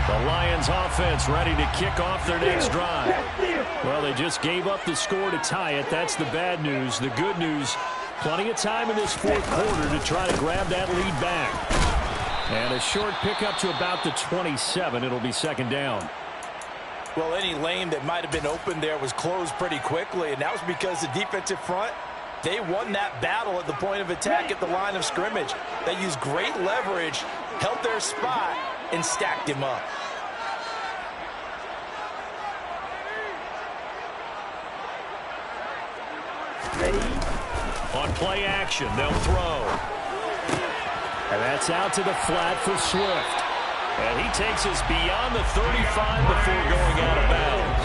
The Lions offense ready to kick off their next drive. Well, they just gave up the score to tie it. That's the bad news. The good news, plenty of time in this fourth quarter to try to grab that lead back. And a short pickup to about the 27. It'll be second down. Well, any lane that might have been open there was closed pretty quickly, and that was because the defensive front, they won that battle at the point of attack at the line of scrimmage. They used great leverage, held their spot, and stacked him up. On play action, they'll throw. And that's out to the flat for Swift. And he takes us beyond the 35 before going out of bounds.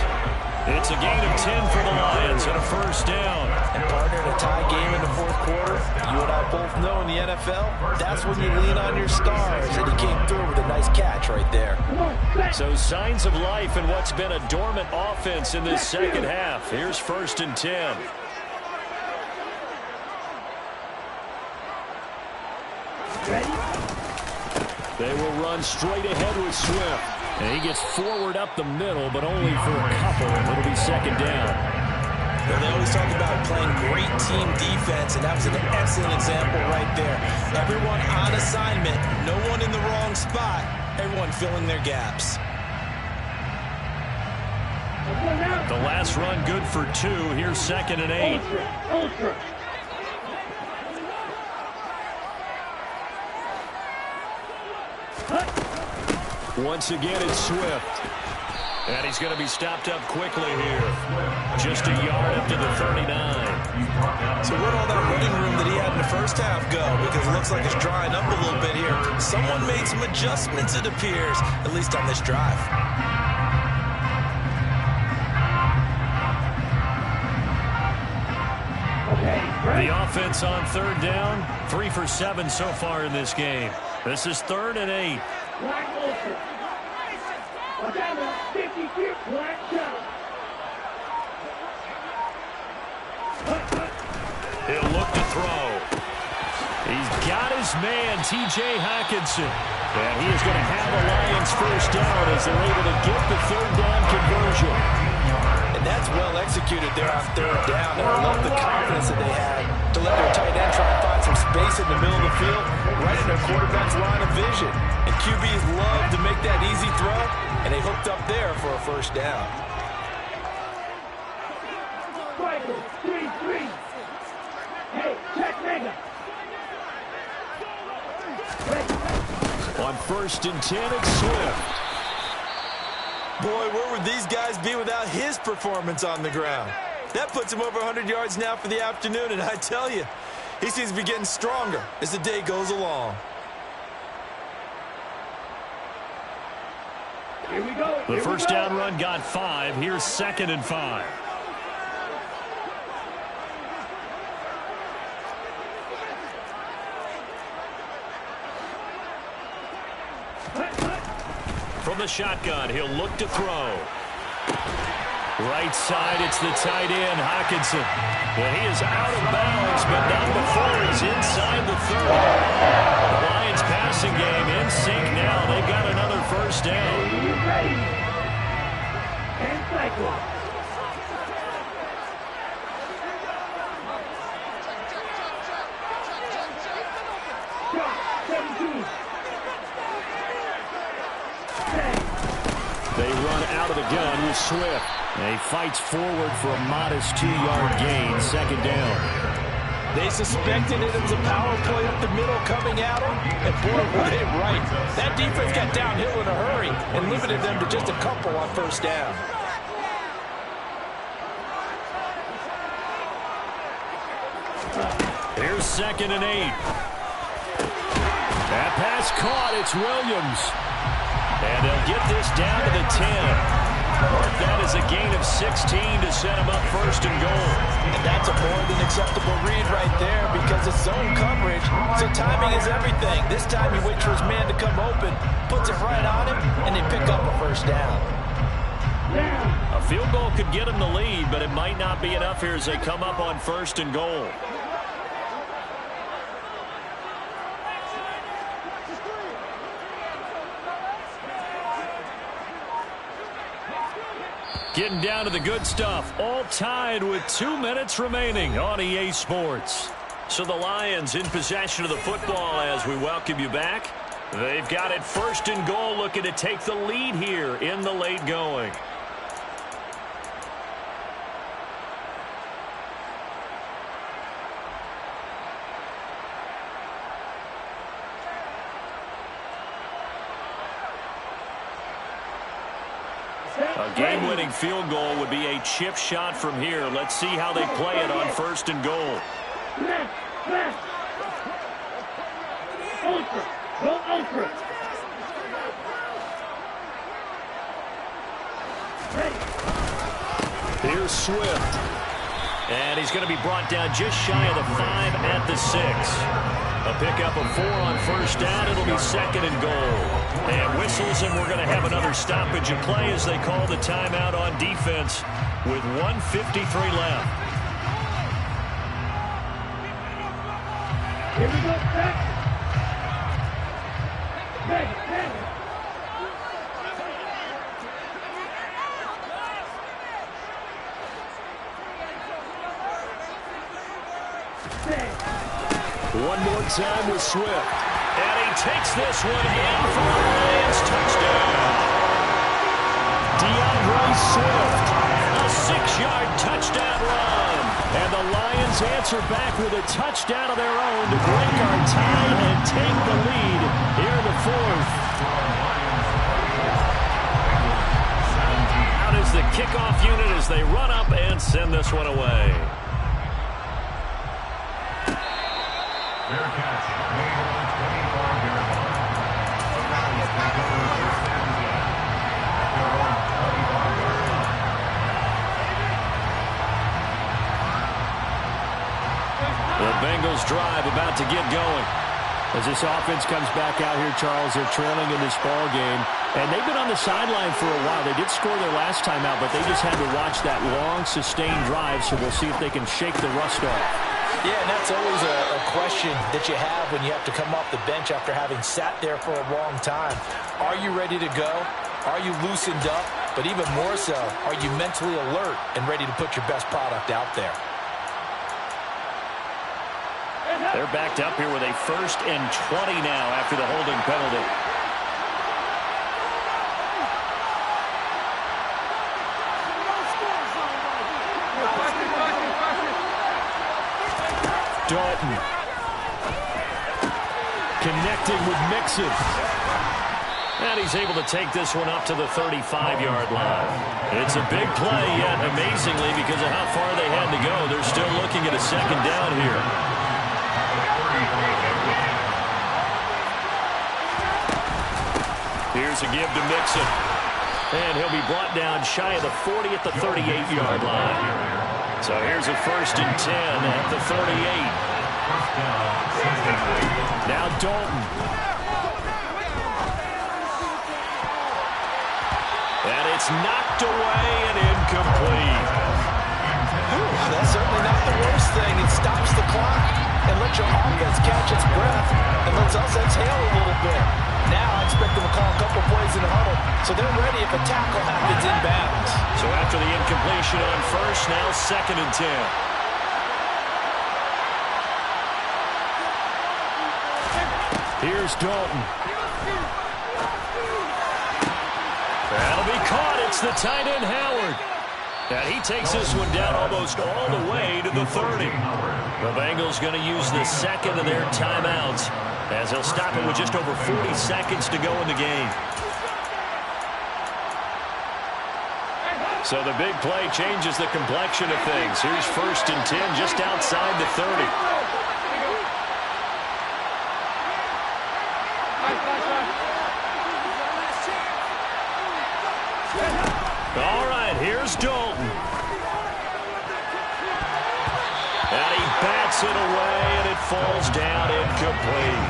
It's a gain of 10 for the Lions and a first down. And partner, in a tie game in the fourth quarter, you and I both know in the NFL, that's when you lean on your stars, and he came through with a nice catch right there. So signs of life in what's been a dormant offense in this second half. Here's first and 10. They will run straight ahead with Swift. And he gets forward up the middle, but only for a couple. It'll be second down. Well, they always talk about playing great team defense, and that was an excellent example right there. Everyone on assignment, no one in the wrong spot, everyone filling their gaps. The last run good for 2. Here's second and 8. Ultra. Once again, it's Swift. And he's going to be stopped up quickly here. Just a yard up to the 39. So where'd all that running room that he had in the first half go? Because it looks like it's drying up a little bit here. Someone made some adjustments, it appears, at least on this drive. The offense on third down, 3 for 7 so far in this game. This is third and 8. Black Ultra. Agenda 52, Black Shadow. He'll look to throw. He's got his man, T.J. Hockenson. And he is going to have a Lions first down as they're able to get the third down conversion. And that's well executed there on third down. And I love the confidence that they had to let their tight end try and find some space in the middle of the field, right in their quarterback's line of vision. And QBs love to make that easy throw, and they hooked up there for a first down. Striker, 3-3. Hey, check mega. On first and 10, it's Swift. Boy, where would these guys be without his performance on the ground? That puts him over 100 yards now for the afternoon, and I tell you, he seems to be getting stronger as the day goes along. Here we go. The first down run got 5. Here's second and 5. From the shotgun, he'll look to throw. Right side, it's the tight end, Hockenson. And he is out of bounds, but not before he's inside the 30. The Lions passing game in sync now. They've got another first down. Ready. And cycle. Shot, 17. They run out of the gun with Swift. And he fights forward for a modest 2-yard gain, second down. They suspected it was a power play up the middle coming at them, and boy, were they right. That defense got downhill in a hurry and limited them to just a couple on first down. Here's second and 8. That pass caught. It's Williams. And they'll get this down to the 10. Mark that as has a gain of 16 to set him up first and goal. And that's a more than acceptable read right there because it's zone coverage, so timing is everything. This time he waits for his man to come open, puts it right on him, and they pick up a first down. A field goal could get him the lead, but it might not be enough here as they come up on first and goal. Getting down to the good stuff, all tied with 2 minutes remaining on EA Sports. So the Lions in possession of the football as we welcome you back. They've got it first and goal, looking to take the lead here in the late going. A game-winning field goal would be a chip shot from here. Let's see how they play it on first and goal. Ultra. Go ultra. Here's Swift. And he's going to be brought down just shy of the 5 at the 6. A pickup of 4 on first down. It'll be second and goal. And whistles, and we're going to have another stoppage of play as they call the timeout on defense with 1:53 left. Here we go, back. Back. One more time with Swift. And he takes this one in for a Lions touchdown. DeAndre Swift, a 6-yard touchdown run. And the Lions answer back with a touchdown of their own to break our tie and take the lead here in the 4th. Out is the kickoff unit as they run up and send this one away. The Bengals drive about to get going. As this offense comes back out here, Charles, they're trailing in this ball game. And they've been on the sideline for a while. They did score their last time out, but they just had to watch that long, sustained drive, so we'll see if they can shake the rust off. Yeah, and that's always a question that you have when you have to come off the bench after having sat there for a long time. Are you ready to go? Are you loosened up? But even more so, are you mentally alert and ready to put your best product out there? They're backed up here with a 1st and 20 now after the holding penalty. Dalton. Connecting with Mixon. And he's able to take this one up to the 35-yard line. It's a big play, yet amazingly, because of how far they had to go, they're still looking at a second down here. Here's a give to Mixon. And he'll be brought down shy of the 40 at the 38-yard line. So here's a 1st and 10 at the 38. Now Dalton. And it's knocked away and incomplete. That's certainly not the worst thing. It stops the clock and lets your offense catch its breath and lets us exhale a little bit. Now I expect them to call a couple plays in the huddle, so they're ready if a tackle happens inbounds. So after the incompletion on first, now 2nd and 10. Here's Dalton. That'll be caught. It's the tight end, Howard. And he takes this one down almost all the way to the 30. The Bengals going to use the 2nd of their timeouts as they'll stop it with just over 40 seconds to go in the game. So the big play changes the complexion of things. Here's 1st and 10 just outside the 30. All right, here's Here's Dalton. And he bats it away, and it falls down incomplete.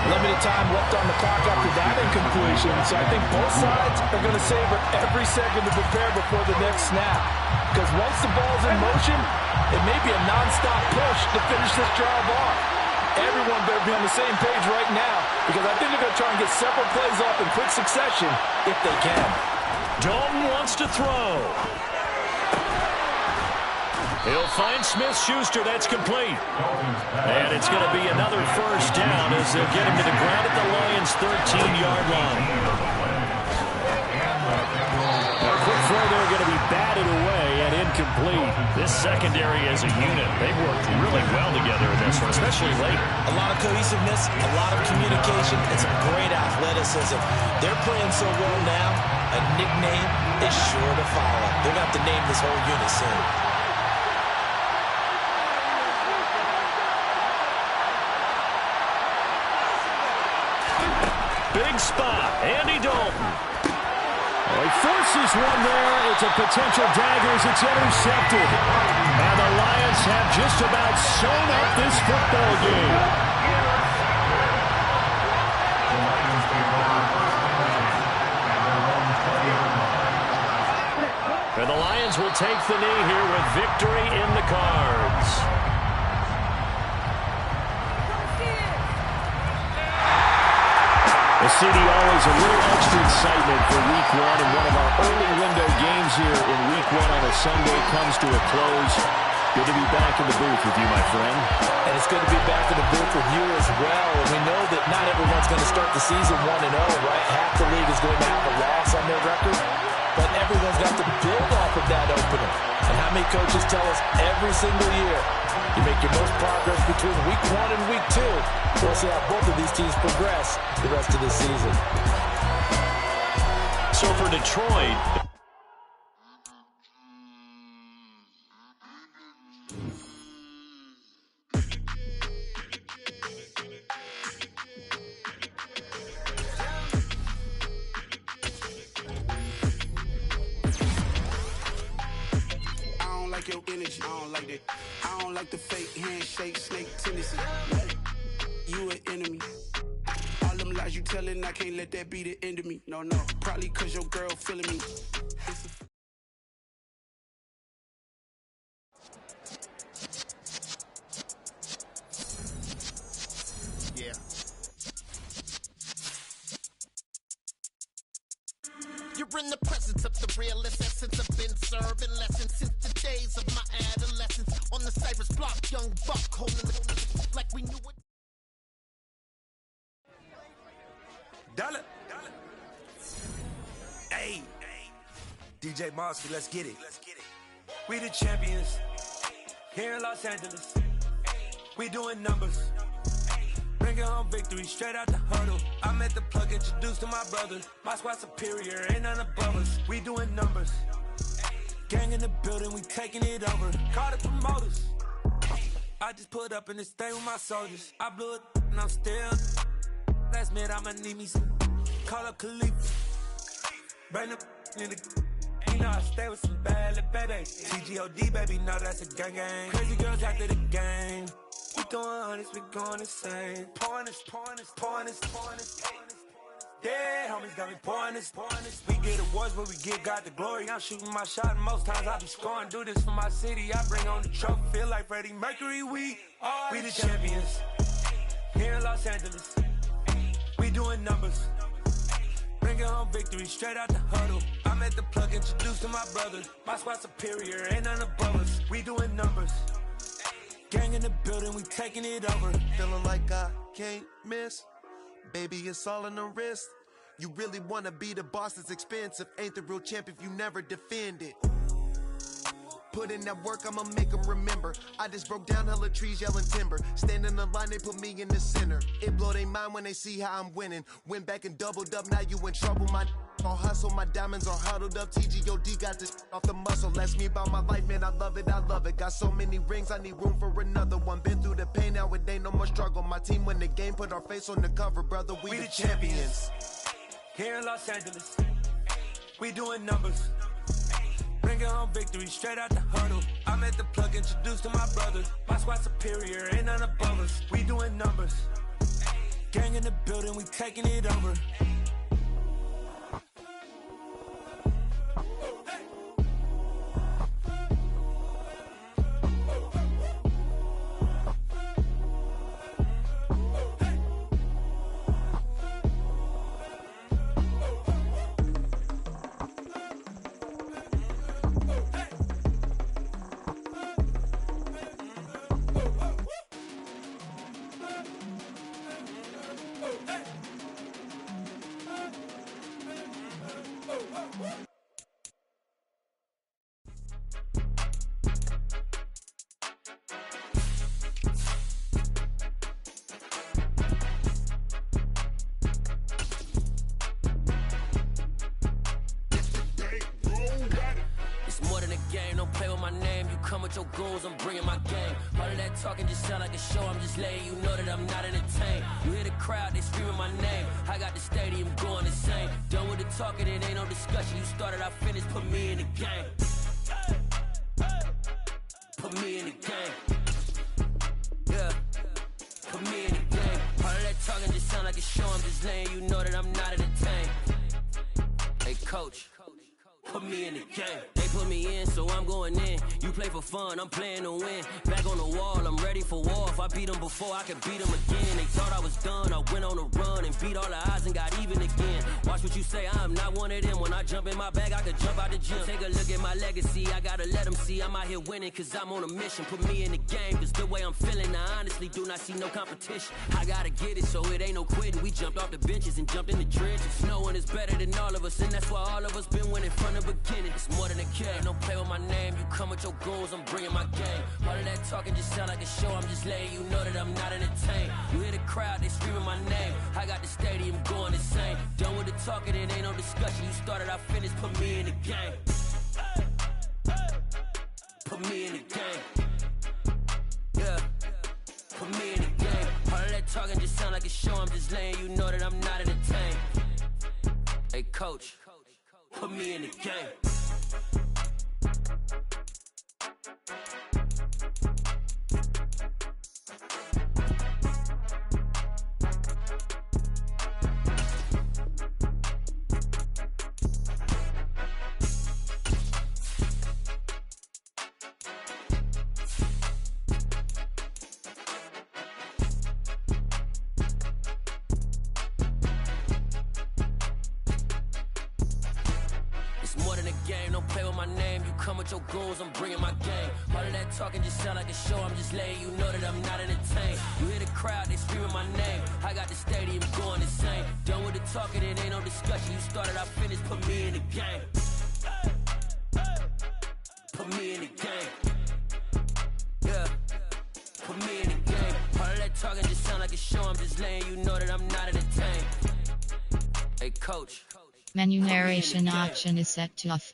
Limited time left on the clock after that incompletion, so I think both sides are going to savor every second to prepare before the next snap. Because once the ball's in motion, it may be a nonstop push to finish this drive off. Everyone better be on the same page right now, because I think they're going to try and get several plays off in quick succession if they can. Dalton wants to throw. He'll find Smith-Schuster. That's complete. And it's going to be another first down as they'll get him to the ground at the Lions' 13-yard line. A quick throw there going to be batted away and incomplete. This secondary as a unit, they've worked really well together in this one, especially late. A lot of cohesiveness, a lot of communication, and some great athleticism. They're playing so well now, a nickname is sure to follow. They're going to have to name this whole unit soon. Big spot, Andy Dalton. Well, he forces one there. It's a potential dagger as it's intercepted. And the Lions have just about sewn up this football game. And the Lions will take the knee here with victory in the cards. The city always a little extra excitement for Week 1, and one of our early window games here in Week 1 on a Sunday comes to a close. Good to be back in the booth with you, my friend. And it's good to be back in the booth with you as well. And we know that not everyone's going to start the season 1-0, right? Half the league is going to have a loss on their record. But everyone's got to build off of that opener. And how many coaches tell us every single year, you make your most progress between Week 1 and Week 2. We'll see how both of these teams progress the rest of the season. So for Detroit, your energy, I don't like that. I don't like the fake handshake, snake tendency. You an enemy. All them lies you telling, I can't let that be the end of me. No, probably cause your girl feeling me. Yeah. You're in the presence of the realest essence. I've been serving lessons since the days of my adolescence. On the Cypress block, young buck holding the like we knew it. Dollar. Hey, DJ Mosky, let's get it. We the champions here in Los Angeles. We doing numbers. Bringing home victory straight out the huddle. I'm at the plug, introduced to my brother. My squad superior, ain't none above us. We doing numbers. Gang in the building, we taking it over. Call the promoters. I just put up in this thing with my soldiers. I blew it and I'm still. Last minute, I'ma need me some. Call up Khalifa. Bring the in the. You know I stay with some bad little baby. TGOD, baby, know that's a gang gang. Crazy girls after the game. We doing honest, we going insane. Pouring this. Yeah, homies got me pouring this. We get awards, but we give God the glory. I'm shooting my shot, and most times I be scoring. Do this for my city, I bring on the trophy. Feel like Freddie Mercury, we the champions. Here in Los Angeles, we doing numbers. Bringing home victory straight out the huddle. I'm at the plug, introduced to my brother. My squad superior, ain't none above us. We doing numbers. Gang in the building, we taking it over. Feeling like I can't miss. Baby, it's all in the wrist. You really wanna be the boss, it's expensive. Ain't the real champ if you never defend it. Put in that work, I'ma make them remember. I just broke down hella trees, yelling timber. Stand in the line, they put me in the center. It blow their mind when they see how I'm winning. Went back and doubled up, now you in trouble. My all hustle, my diamonds are huddled up. TGOD got this off the muscle. Ask me about my life, man, I love it. Got so many rings, I need room for another one. Been through the pain, now it ain't no more struggle. My team win the game, put our face on the cover, brother. We the champions. Here in Los Angeles, we doing numbers. Bringing home victory straight out the huddle. I'm at the plug, introduced to my brother. My squad superior, ain't none above us. We doing numbers. Gang in the building, we taking it over. Your goons, I'm bringing my game. All of that talking just sound like a show. I'm just letting you know that I'm not entertained. You hear the crowd, they screaming my name. I got the stadium going insane. Done with the talking, it ain't no discussion. You started, I finished, put me in the game. Put me in the game. Yeah, put me in the game. All of that talking just sound like a show. I'm just letting you know that I'm not entertained. Hey, coach, put me in the game. They put me in, so I'm going in. You play for fun, I'm playing to win. Back on the wall, I'm ready for war. If I beat them before, I could beat them again. They thought I was done, I went on a run and beat all the odds and got even again. Watch what you say, I'm not one of them. When I jump in my bag, I could jump out the gym. Take a look at my legacy, I gotta let them see I'm out here winning, cause I'm on a mission. Put me in the game, cause the way I'm feeling, I honestly do not see no competition. I gotta get it, so it ain't no quitting. We jumped off the benches and jumped in the trenches. No one is better than all of us, and that's why all of us been winning from the beginning. It's more than a kid, don't play with my name. You come with your goons, I'm bringing my game. All of that talking just sound like a show. I'm just letting you know that I'm not entertained. You hear the crowd, they screaming my name. I got the stadium going insane. Done with the talking, it ain't no discussion. You started, I finished, put me in the game. Put me in the game. Yeah, put me in the game. All of that talking just sound like a show. I'm just letting you know that I'm not entertained. Hey, coach, put me in the game. Your goons, I'm bringing my game. All of that talking just sound like a show. I'm just letting you know that I'm not entertained. You hear the crowd, they screaming my name. I got the stadium going insane. Done with the talking, it ain't no discussion. You started, I finished, put me in the game. Put me in the game. Yeah, put me in the game. All of that talking just sound like a show. I'm just letting you know that I'm not entertained. Hey, coach. Menu narration option is set to off.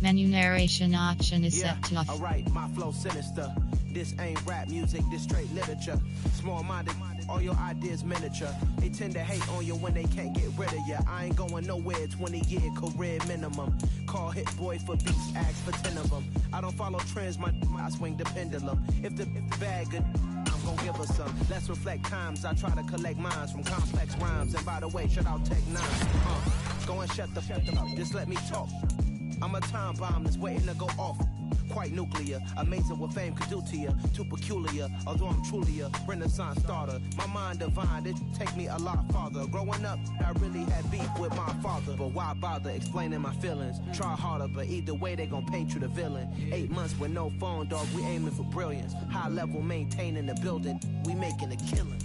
Menu narration option is set to off. Alright, my flow sinister. This ain't rap music, this straight literature. Small-minded, all your ideas miniature. They tend to hate on you when they can't get rid of you. I ain't going nowhere, 20-year career minimum. Call Hit Boy for beats, ask for 10 of them. I don't follow trends, I swing the pendulum. If the bag good, I'm gon' give her some. Let's reflect times, I try to collect minds from complex rhymes. And by the way, shout out Tech 9. Go and shut the fuck up, just let me talk. I'm a time bomb that's waiting to go off. Quite nuclear, amazing what fame could do to you. Too peculiar, although I'm truly a renaissance starter. My mind divine, it take me a lot farther. Growing up, I really had beef with my father. But why bother explaining my feelings? Try harder, but either way they gon' paint you the villain. 8 months with no phone, dog, we aiming for brilliance. High level maintaining the building, we making a killing.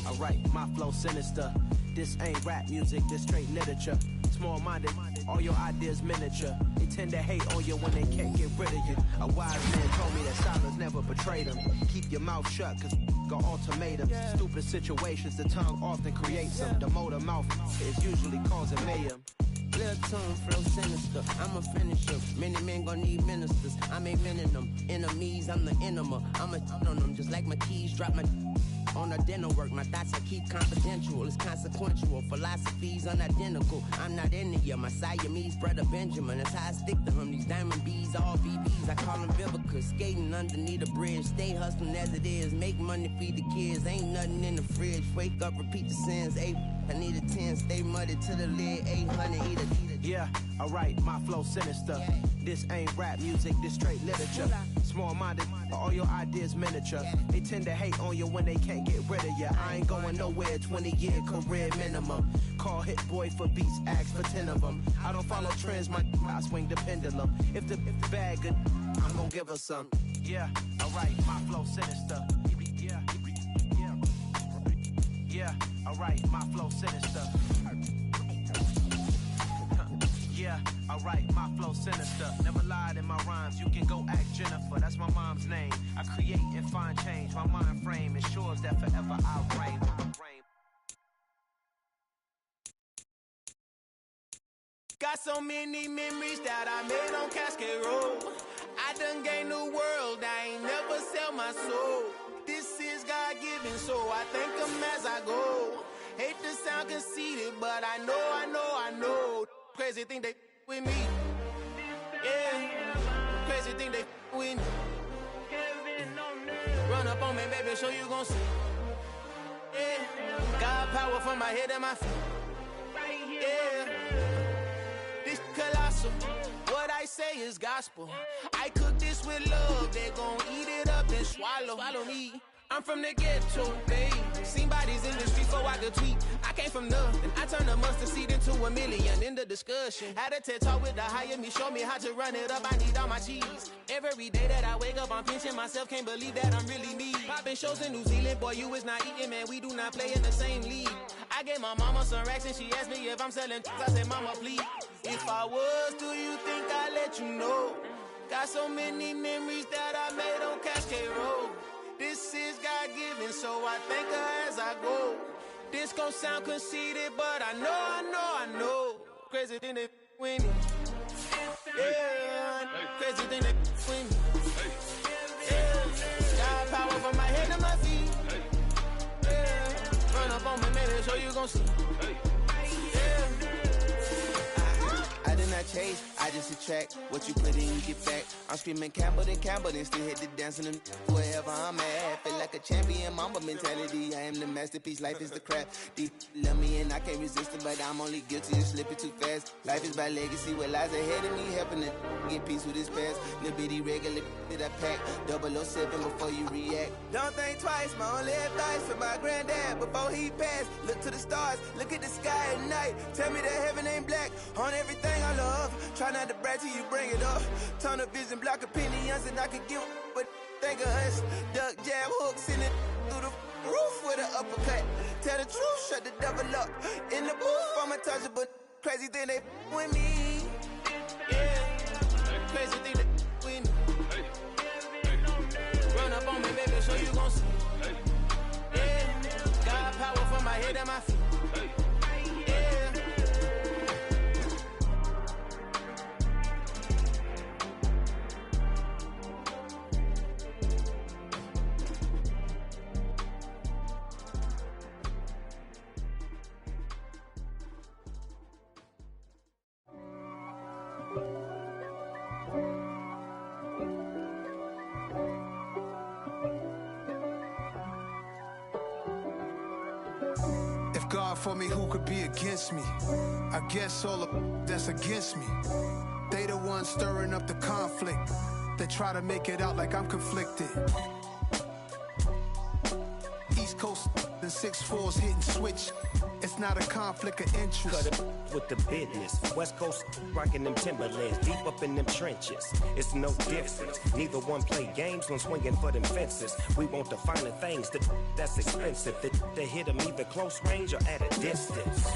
Alright, my flow sinister. This ain't rap music, this straight literature. Small-minded, all your ideas miniature. They tend to hate on you when they can't get rid of you. A wise man told me that silence never betrayed them. Keep your mouth shut, cause got ultimatums. Stupid situations, the tongue often creates them. The motor mouth is usually causing mayhem. Little tune, flow sinister, I'm a finisher. Many men gon' need ministers, I'm a men in them. Enemies, I'm the enema. I'm a on them, just like my keys, drop my On her dinner work, my thoughts I keep confidential. It's consequential, philosophies unidentical. I'm not in it yet, my Siamese brother Benjamin. That's how I stick to him. These diamond bees, all BBs, I call them Vivica. Skating underneath a bridge, stay hustling as it is. Make money, feed the kids, ain't nothing in the fridge. Wake up, repeat the sins. I need a 10, stay muddy to the lid. 800, eat a. Yeah, alright, my flow sinister. Yeah. This ain't rap music, this straight literature. Small-minded, all your ideas miniature. They tend to hate on you when they can't get rid of you. I ain't going nowhere, 20-year career minimum. Call Hit Boy for beats, ask for 10 of them. I don't follow trends, I swing the pendulum. If the bag good, I'm gonna give her some. Yeah, alright, my flow sinister. Yeah, alright, my flow sinister. Yeah, alright, my flow sinister. Never lied in my rhymes, you can go ask Jennifer, that's my mom's name. I create and find change, my mind frame ensures that forever I reign. Got so many memories that I made on Cascade Road. I done gained the world, I ain't never sell my soul. This is God-given, so I thank him as I go. Hate to sound conceited, but I know. Crazy thing they with me. Yeah, crazy thing they with me. Run up on me, baby, show you gon' see. Yeah, God power from my head and my feet. Yeah, this colossal. What I say is gospel. I cook this with love. They gon' eat it up and swallow me. I'm from the ghetto, babe. Seen bodies in the street so I could tweet. I came from nothing. I turned a mustard seed into a million in the discussion. Had a TED talk with the higher me, show me how to run it up. I need all my cheese. Every day that I wake up, I'm pinching myself. Can't believe that I'm really me. Popping shows in New Zealand, boy, you is not eating, man. We do not play in the same league. I gave my mama some racks and she asked me if I'm selling. I said, mama, please. If I was, do you think I'd let you know? Got so many memories that I made on Cascade Road. This is God-given, so I thank her as I go. This gon' sound conceited, but I know. Crazy thing they with me. Yeah, crazy thing they with me. Yeah, God power from my head to my feet. Yeah, run up on me, maybe show you gon' see. Yeah. I did not chase, I just attract what you put in, you get back. I'm screaming Campbell, then still hit the dance and wherever I'm at. Feel like a champion, mamba mentality. I am the masterpiece, life is the crap. Deep love me and I can't resist it, but I'm only guilty of slipping too fast. Life is by legacy, what lies ahead of me, helping to get peace with his past. Little bitty regular that I pack, 007 before you react. Don't think twice, my only advice for my granddad before he passed. Look to the stars, look at the sky at night. Tell me that heaven ain't black on everything I love. Try not to brag till you bring it up. Tunnel vision, block opinions, and I could give but think of us. Duck jab hooks in it through the roof with an uppercut. Tell the truth, shut the devil up. In the booth, I'm untouchable. Crazy thing they with me. Yeah, crazy thing they with me. Run up on me, baby, so you gon' see. Yeah, God power from my head and my feet. Yeah. God for me, who could be against me? I guess all of that's against me. They the ones stirring up the conflict. They try to make it out like I'm conflicted. East Coast and 6'4's hitting switch. It's not a conflict of interest. Cut it with the business. West Coast rocking them Timberlands, deep up in them trenches. It's no difference. Neither one play games when swinging for them fences. We want the finer things that's expensive. They hit them either close range or at a distance.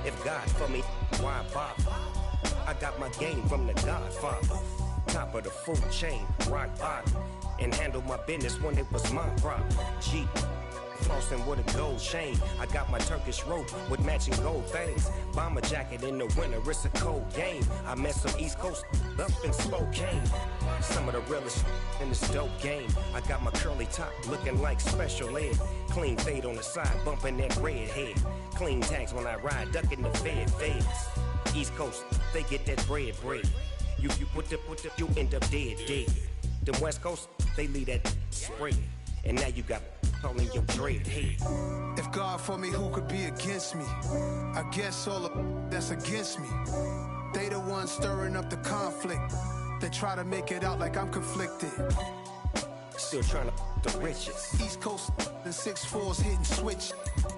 If God for me, why bother? I got my game from the Godfather. Top of the food chain, rock bottom. And handle my business when it was my problem. G. flossing with a gold chain. I got my Turkish rope with matching gold things. Bomber jacket in the winter, it's a cold game. I met some East Coast up in Spokane. Some of the realest in this dope game. I got my curly top looking like special ed. Clean fade on the side, bumping that red head. Clean tags when I ride, ducking the feds. East Coast, they get that bread. You put the, you end up dead. Them West Coast, they leave that spread. And now you got all in your dread head. If God for me, who could be against me? I guess all of that's against me. They the ones stirring up the conflict. They try to make it out like I'm conflicted. Still trying to the riches. East Coast and 6'4s hitting switch.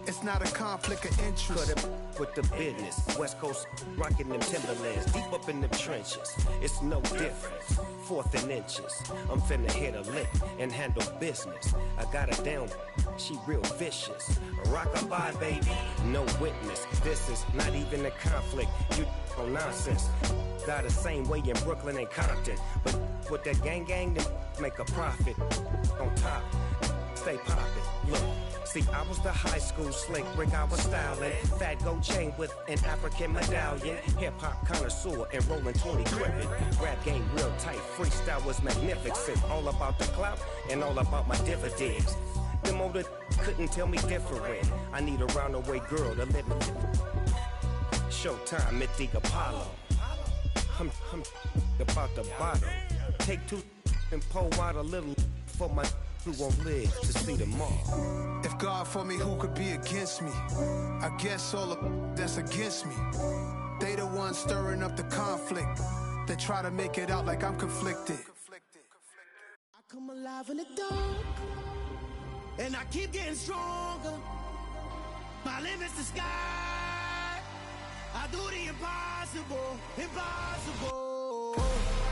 It's not a conflict of interest. Cut it with the business. West Coast rocking them Timberlands, deep up in them trenches. It's no difference. 4th and inches. I'm finna hit a lick and handle business. I got her down, she real vicious. Rock-a-bye, baby, no witness. This is not even a conflict. You on nonsense. Got the same way in Brooklyn and Compton. But with that gang, then make a profit. On top, stay poppin'. Look. See, I was the high school slick Rick, I was styling. Fat gold chain with an African medallion. Hip-hop connoisseur and rolling 20 gripping. Rap game real tight, freestyle was magnificent. All about the clout and all about my dividends. Them older couldn't tell me different. I need a roundaway girl to live in. Showtime at the Apollo. I'm about the bottle. Take 2 and pour out a little for my who won't live to see tomorrow. If God for me, who could be against me? I guess all of that's against me. They the ones stirring up the conflict. They try to make it out like I'm conflicted. I come alive in the dark, and I keep getting stronger. My limit's the sky. I do the impossible.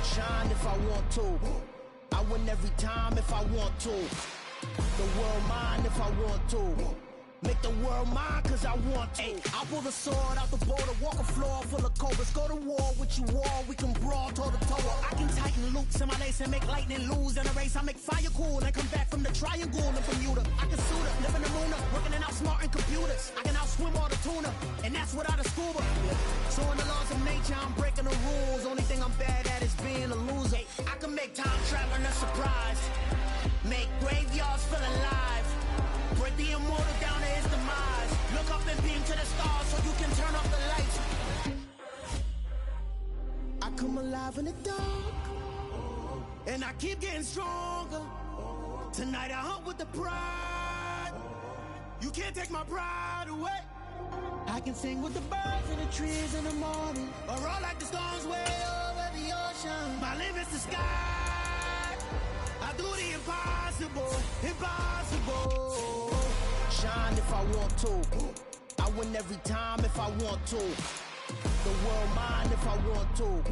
Shine if I want to. I win every time if I want to. The world mine if I want to. Make the world mine cause I want to. I pull the sword out the border, walk a floor full of cobras. Go to war with you all, we can brawl toe to toe. I can tighten loops in my lace and make lightning lose in a race. I make fire cool and come back from the triangle in Bermuda. I can suit up, live in the moon, working and outsmarting computers. I can outswim all the tuna, and that's without a scuba. So in the laws of nature, I'm breaking the rules. Only thing I'm bad at is being a loser. I can make time traveling a surprise. Make graveyards feel alive. Break the immortal down to his demise. Look up and beam to the stars so you can turn off the lights. I come alive in the dark, and I keep getting stronger. Tonight I hunt with the pride. You can't take my pride away. I can sing with the birds and the trees in the morning, or roll like the storms way over the ocean. My limit's the sky. I do the impossible. Shine if I want to. I win every time if I want to. The world mine if I want to.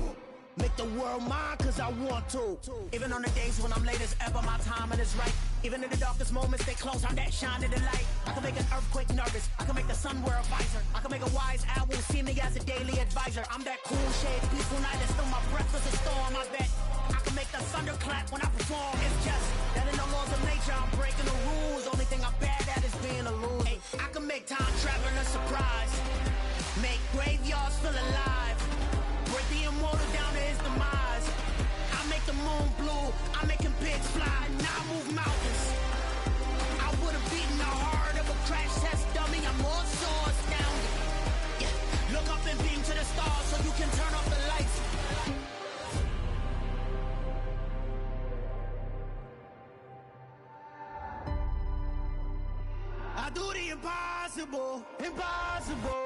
Make the world mine cause I want to. Even on the days when I'm late as ever, my timing is right. Even in the darkest moments, stay close, I'm that shine of the light. I can make an earthquake nervous, I can make the sun wear a visor. I can make a wise owl see me as a daily advisor. I'm that cool shade, peaceful night, and still my breath is a storm, I bet. I can make the thunder clap when I perform. It's just that in the laws of nature, I'm breaking the rules. Only thing I'm bad at is being a loser. I can make time traveling a surprise. Make graveyards feel alive. Break the immortal down to his demise. I make the moon blue, I'm making pigs fly. Now I move mountains. I would have beaten the heart of a crash test dummy. I'm more so astounded. Yeah. Look up and beam to the stars so you can turn off the lights. I do the impossible. Impossible.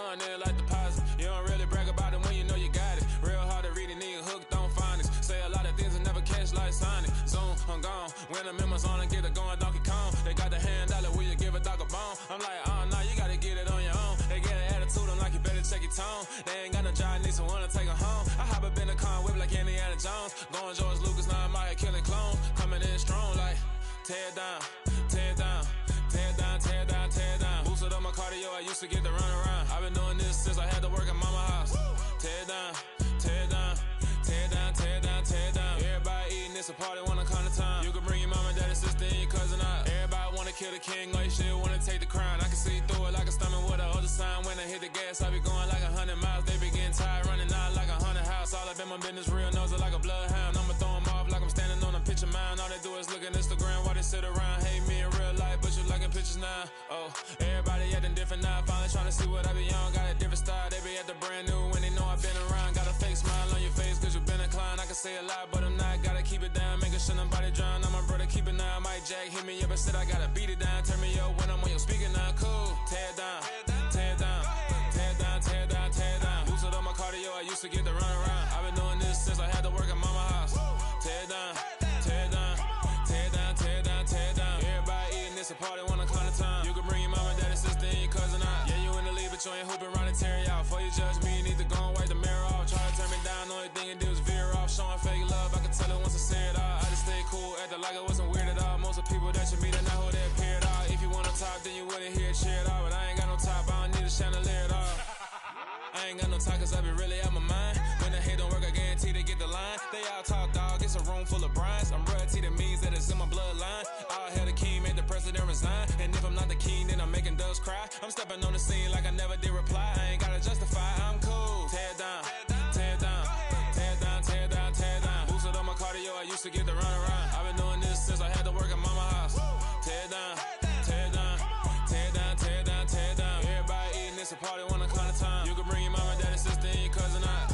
gun, then like deposit. You don't really brag about it when you know you got it. Real hard to read a nigga hooked on phonics. Say a lot of things and never catch like Sonic. Zoom, I'm gone. When the members on and get it going Donkey Kong. They got the hand dollar, will you give a dog a bone? I'm like, oh no, you gotta get it on your own. They get an attitude, I'm like, you better check your tone. They ain't got no job, need someone to take her home. I hop up in the car, whip like Indiana Jones. Going George Lucas, now I'm out here killing clones. Coming in strong like, tear down, tear down, tear down, tear down, tear down. Boosted up my cardio, I used to get to run around. I've been doing this since I had to work at mama house. Tear down, tear down, tear down, tear down, tear down. Everybody eating, it's a party, wanna come to time. You can bring your mama, daddy, sister, and your cousin out. Everybody wanna kill the king, like shit, wanna take the crown. I can see through it like a stomach with a other sign. When I hit the gas, I be going like 100 miles. They be getting tired, running out like 100 house. All up in my business, real nose like a bloodhound. I'ma throw them off like I'm standing on a picture mound. All they do is look at Instagram while they sit around. Hate me in real life, but you liking pictures now. Oh, everybody acting different now. Finally trying to see what I be on. Got a different style, they be at the brand new when they know I've been around. Got a fake smile on your face cause you been inclined. I can say a lot, but I'm not. Gotta keep it down, making sure nobody drown. I'm my brother, keep it now. Mike Jack hit me up and said I gotta beat it down. Turn me up when I'm on your speaker now. Cool, tear down, tear down, tear down, tear down, tear down. Boosted up my cardio, I used to get to run around. I've been doing this since I had to work at mama house. Tear down, tear down, tear down, tear down, tear down. Everybody eating, it's a party, wanna come to time. You can bring your mama, daddy, sister, and your cousin out. Yeah, you in the lead, but you ain't hooping around and tear you out. Before you judge me, you need to go and wipe the mirror off. Try to turn me down, the only thing it did was veer off. Showing fake love, I can tell it once I say it all. I just stay cool, acting like it wasn't weird at all. Most of the people that you meet are not who they appear at all. If you want to top, then you wouldn't hear it cheer at all. But I ain't got no top, I don't need a chandelier at all. I ain't got no talk cause I be really out my mind. When the hate don't work, I guarantee they get the line. They all talk dog, it's a room full of brinds. I'm royalty, that means that it's in my bloodline. All hell the king, made the president resign. And if I'm not the king, then I'm making doves cry. I'm stepping on the scene like I never did reply. I ain't gotta justify, I'm cool. Tear down, tear down, tear down, tear down, tear down. Boosted up my cardio, I used to get to run around. I've been doing this since I had to work at mama house. Tear down, tear down, tear down, tear down, tear down. Everybody eating, it's a party, wanna come to time. You can bring your mama, daddy, sister, and your cousin out.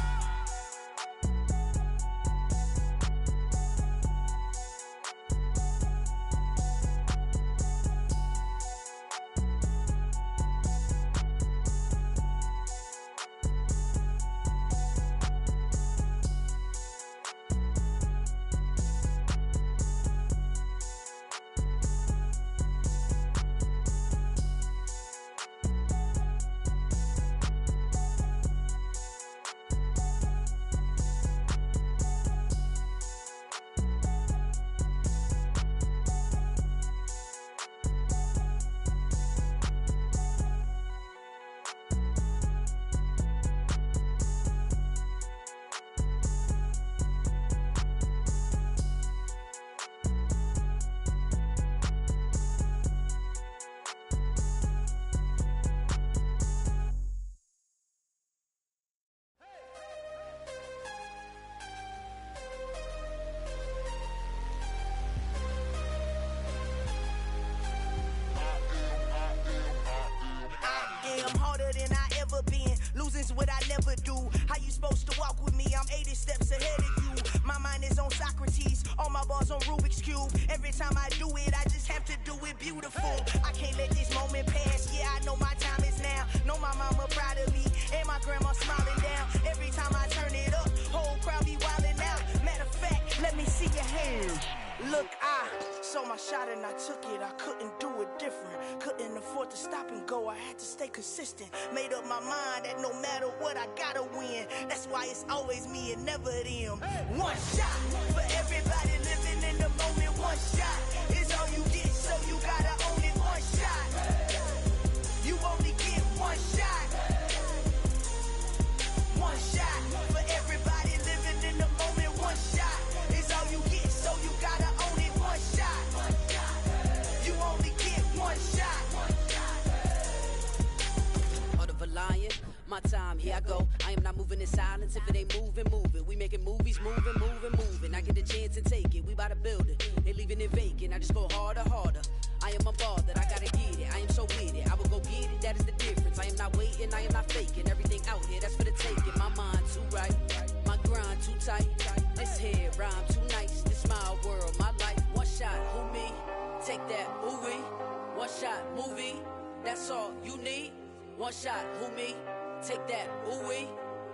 Losing's what I never do. How you supposed to walk with me? I'm 80 steps ahead of you. My mind is on Socrates, all my bars on Rubik's Cube. Every time I do it, I just have to do it beautiful. I can't let this moment pass. Yeah, I know my time is now. Know my mama proud of me, and my grandma smiling down. Every time I turn it up, whole crowd be wildin' out. Matter of fact, let me see your hands. Look, I saw my shot and I took it. I couldn't do it different. Couldn't afford to stop and go. I had to stay consistent. Made up my mind that no matter what, I gotta win. That's why it's always me and never them. One shot for everybody living in the moment. One shot is all you get, so you gotta own it. One shot. You only get one shot. One shot for everybody living in the moment. One shot is all you get, so you gotta own it. One shot. You only get one shot. Heart of a lion, my time, here I go. I am not moving in silence. If it ain't moving, moving. We making movies, moving, moving, moving. I get the chance and take it. We bout to build it. They leaving it vacant. I just go harder, harder. I am a ball that I gotta get it. I am so with it. I will go get it. That is the difference. I am not waiting. I am not faking. Everything out here, that's for the taking. My mind too right. My grind too tight. This head rhyme too nice. This my world, my life. One shot, who me? Take that, ooh-wee. One shot, movie. That's all you need. One shot, who me? Take that, ooh-wee.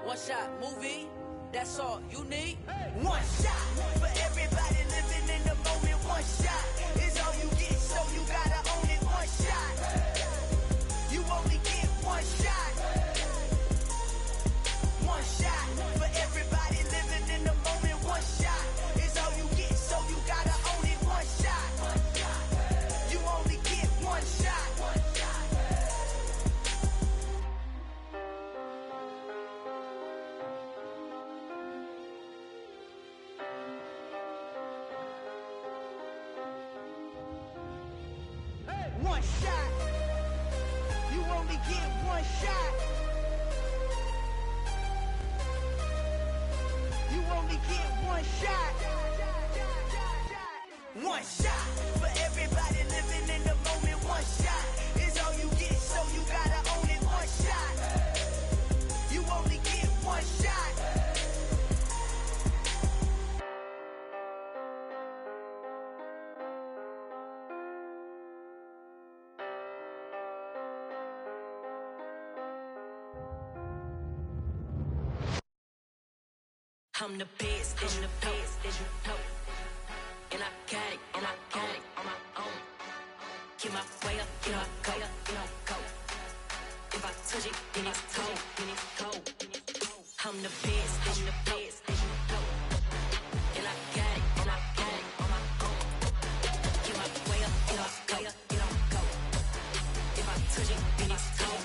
One shot, movie. That's all you need. One shot for everybody living in the moment. One shot is all you get, so you gotta own it. One shot. You only get one shot. One shot for everybody living in the moment. One shot is all you get, so you gotta own it. One shot. You only get one shot. One shot. You only get one shot. You only get one shot. One shot for everybody living in the moment. One shot is all you get, so you gotta own it. One shot. You only get one shot. I'm the best, I'm the best, as you know. And I got it on my own. Get my way up, get my go, go. If I touch it, then it's cold, I'm the best, as you know. And I got it on my own. Get my way up, get my go. If I touch it, then it's cold,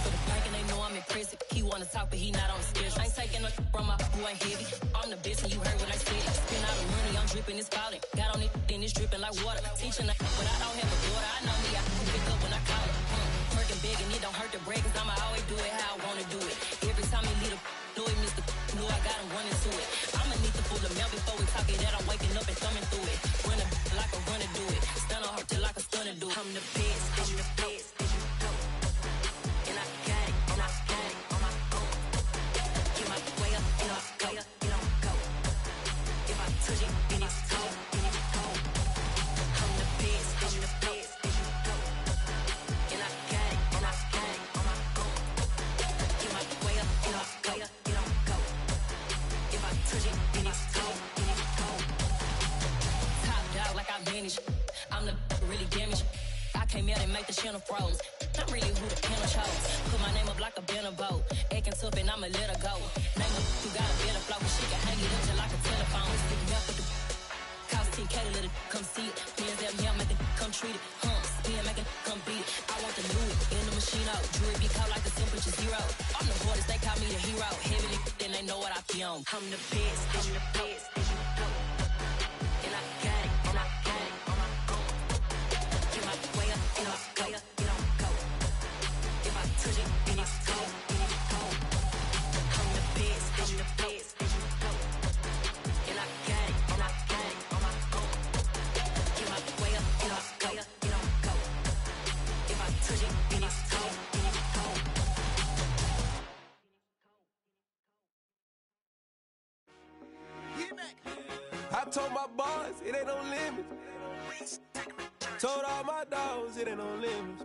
for the bank and they know I'm impressive. He wanna talk, but he not on the schedule. I ain't taking no from my boy heavy. I'm the best and you heard what I said. Spend all the money, I'm dripping, it's falling. Got on it, then it's dripping like water. Teaching but I don't have a daughter. I know me, I can pick up when I call it. Working big and it don't hurt to break, cause I'ma always do it how I wanna do it. Every time he lead a know it, Mr. Know I got him running to it. I'ma need to pull the mail before we talk it that I'm waking up and thumbing through it. Run a like a runner do it. Stun on her till like a stunner do it. I'm the best, I'm the best, as you know. And I got it on my own. Get my way up, get my go. If I touch it, then it's cold, I'm the best, as you know. And I got it on my own. Get my way up, get my go. If I touch it, then it's cold, Top dog like I manage. I'm the really damaged. I came out and make the channel froze. I'm really who the panel chose. Put my name up like a banner boat. Acting tough and I'ma let her go. Name her who got a better flow. She can hang it up just like a telephone. Stick me up with the cost 10K to let it come see it. Pins that me, I make it come treat it. Spin, make it come beat it. I want the Louis in the machine out. Jewelry be called like the temperature zero. I'm the hardest, they call me the hero. Heavily, then they know what I be on. I'm the best, as you know. And I got it on my own. Get my way up, get my go. If I touch it, then it's cold, I'm the best, as you know. And I got it on my own. Get my way up, get my go. If I touch it, then it's cold, I told my boys it ain't no limits. Told all my dogs it ain't no limits.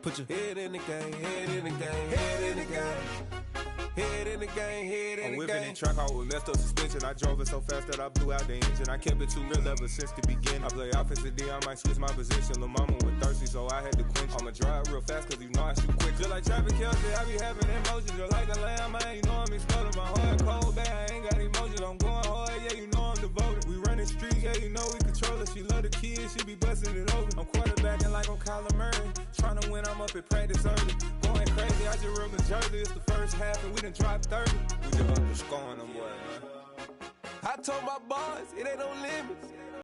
Put your head in the game, head in the game, head in the game. Head in the game, head in the game. I'm whipping in track, I was messed up suspension. I drove it so fast that I blew out the engine. I kept it too real ever since the beginning. I play offensive D, I might switch my position. Lil' mama was thirsty, so I had to quench. I'ma drive real fast, cause you know I shoot quick. Just like traffic Kelsey, I be having emotions. Just like a lamb, man, you know I'm exploding. My heart cold, bad, I ain't got emotions. I'm going hard, yeah, you know I'm devoted. We running streets, yeah, you know we control it. She love the kids, she be busting it over. I'm quarterbacking like I'm Kyler Murray. Trying to win, I'm up at practice early. Going crazy, I just rode the jersey. It's the first half and we done dropped 30. We just underscoring them, boy, man. I told my boys it ain't no limits.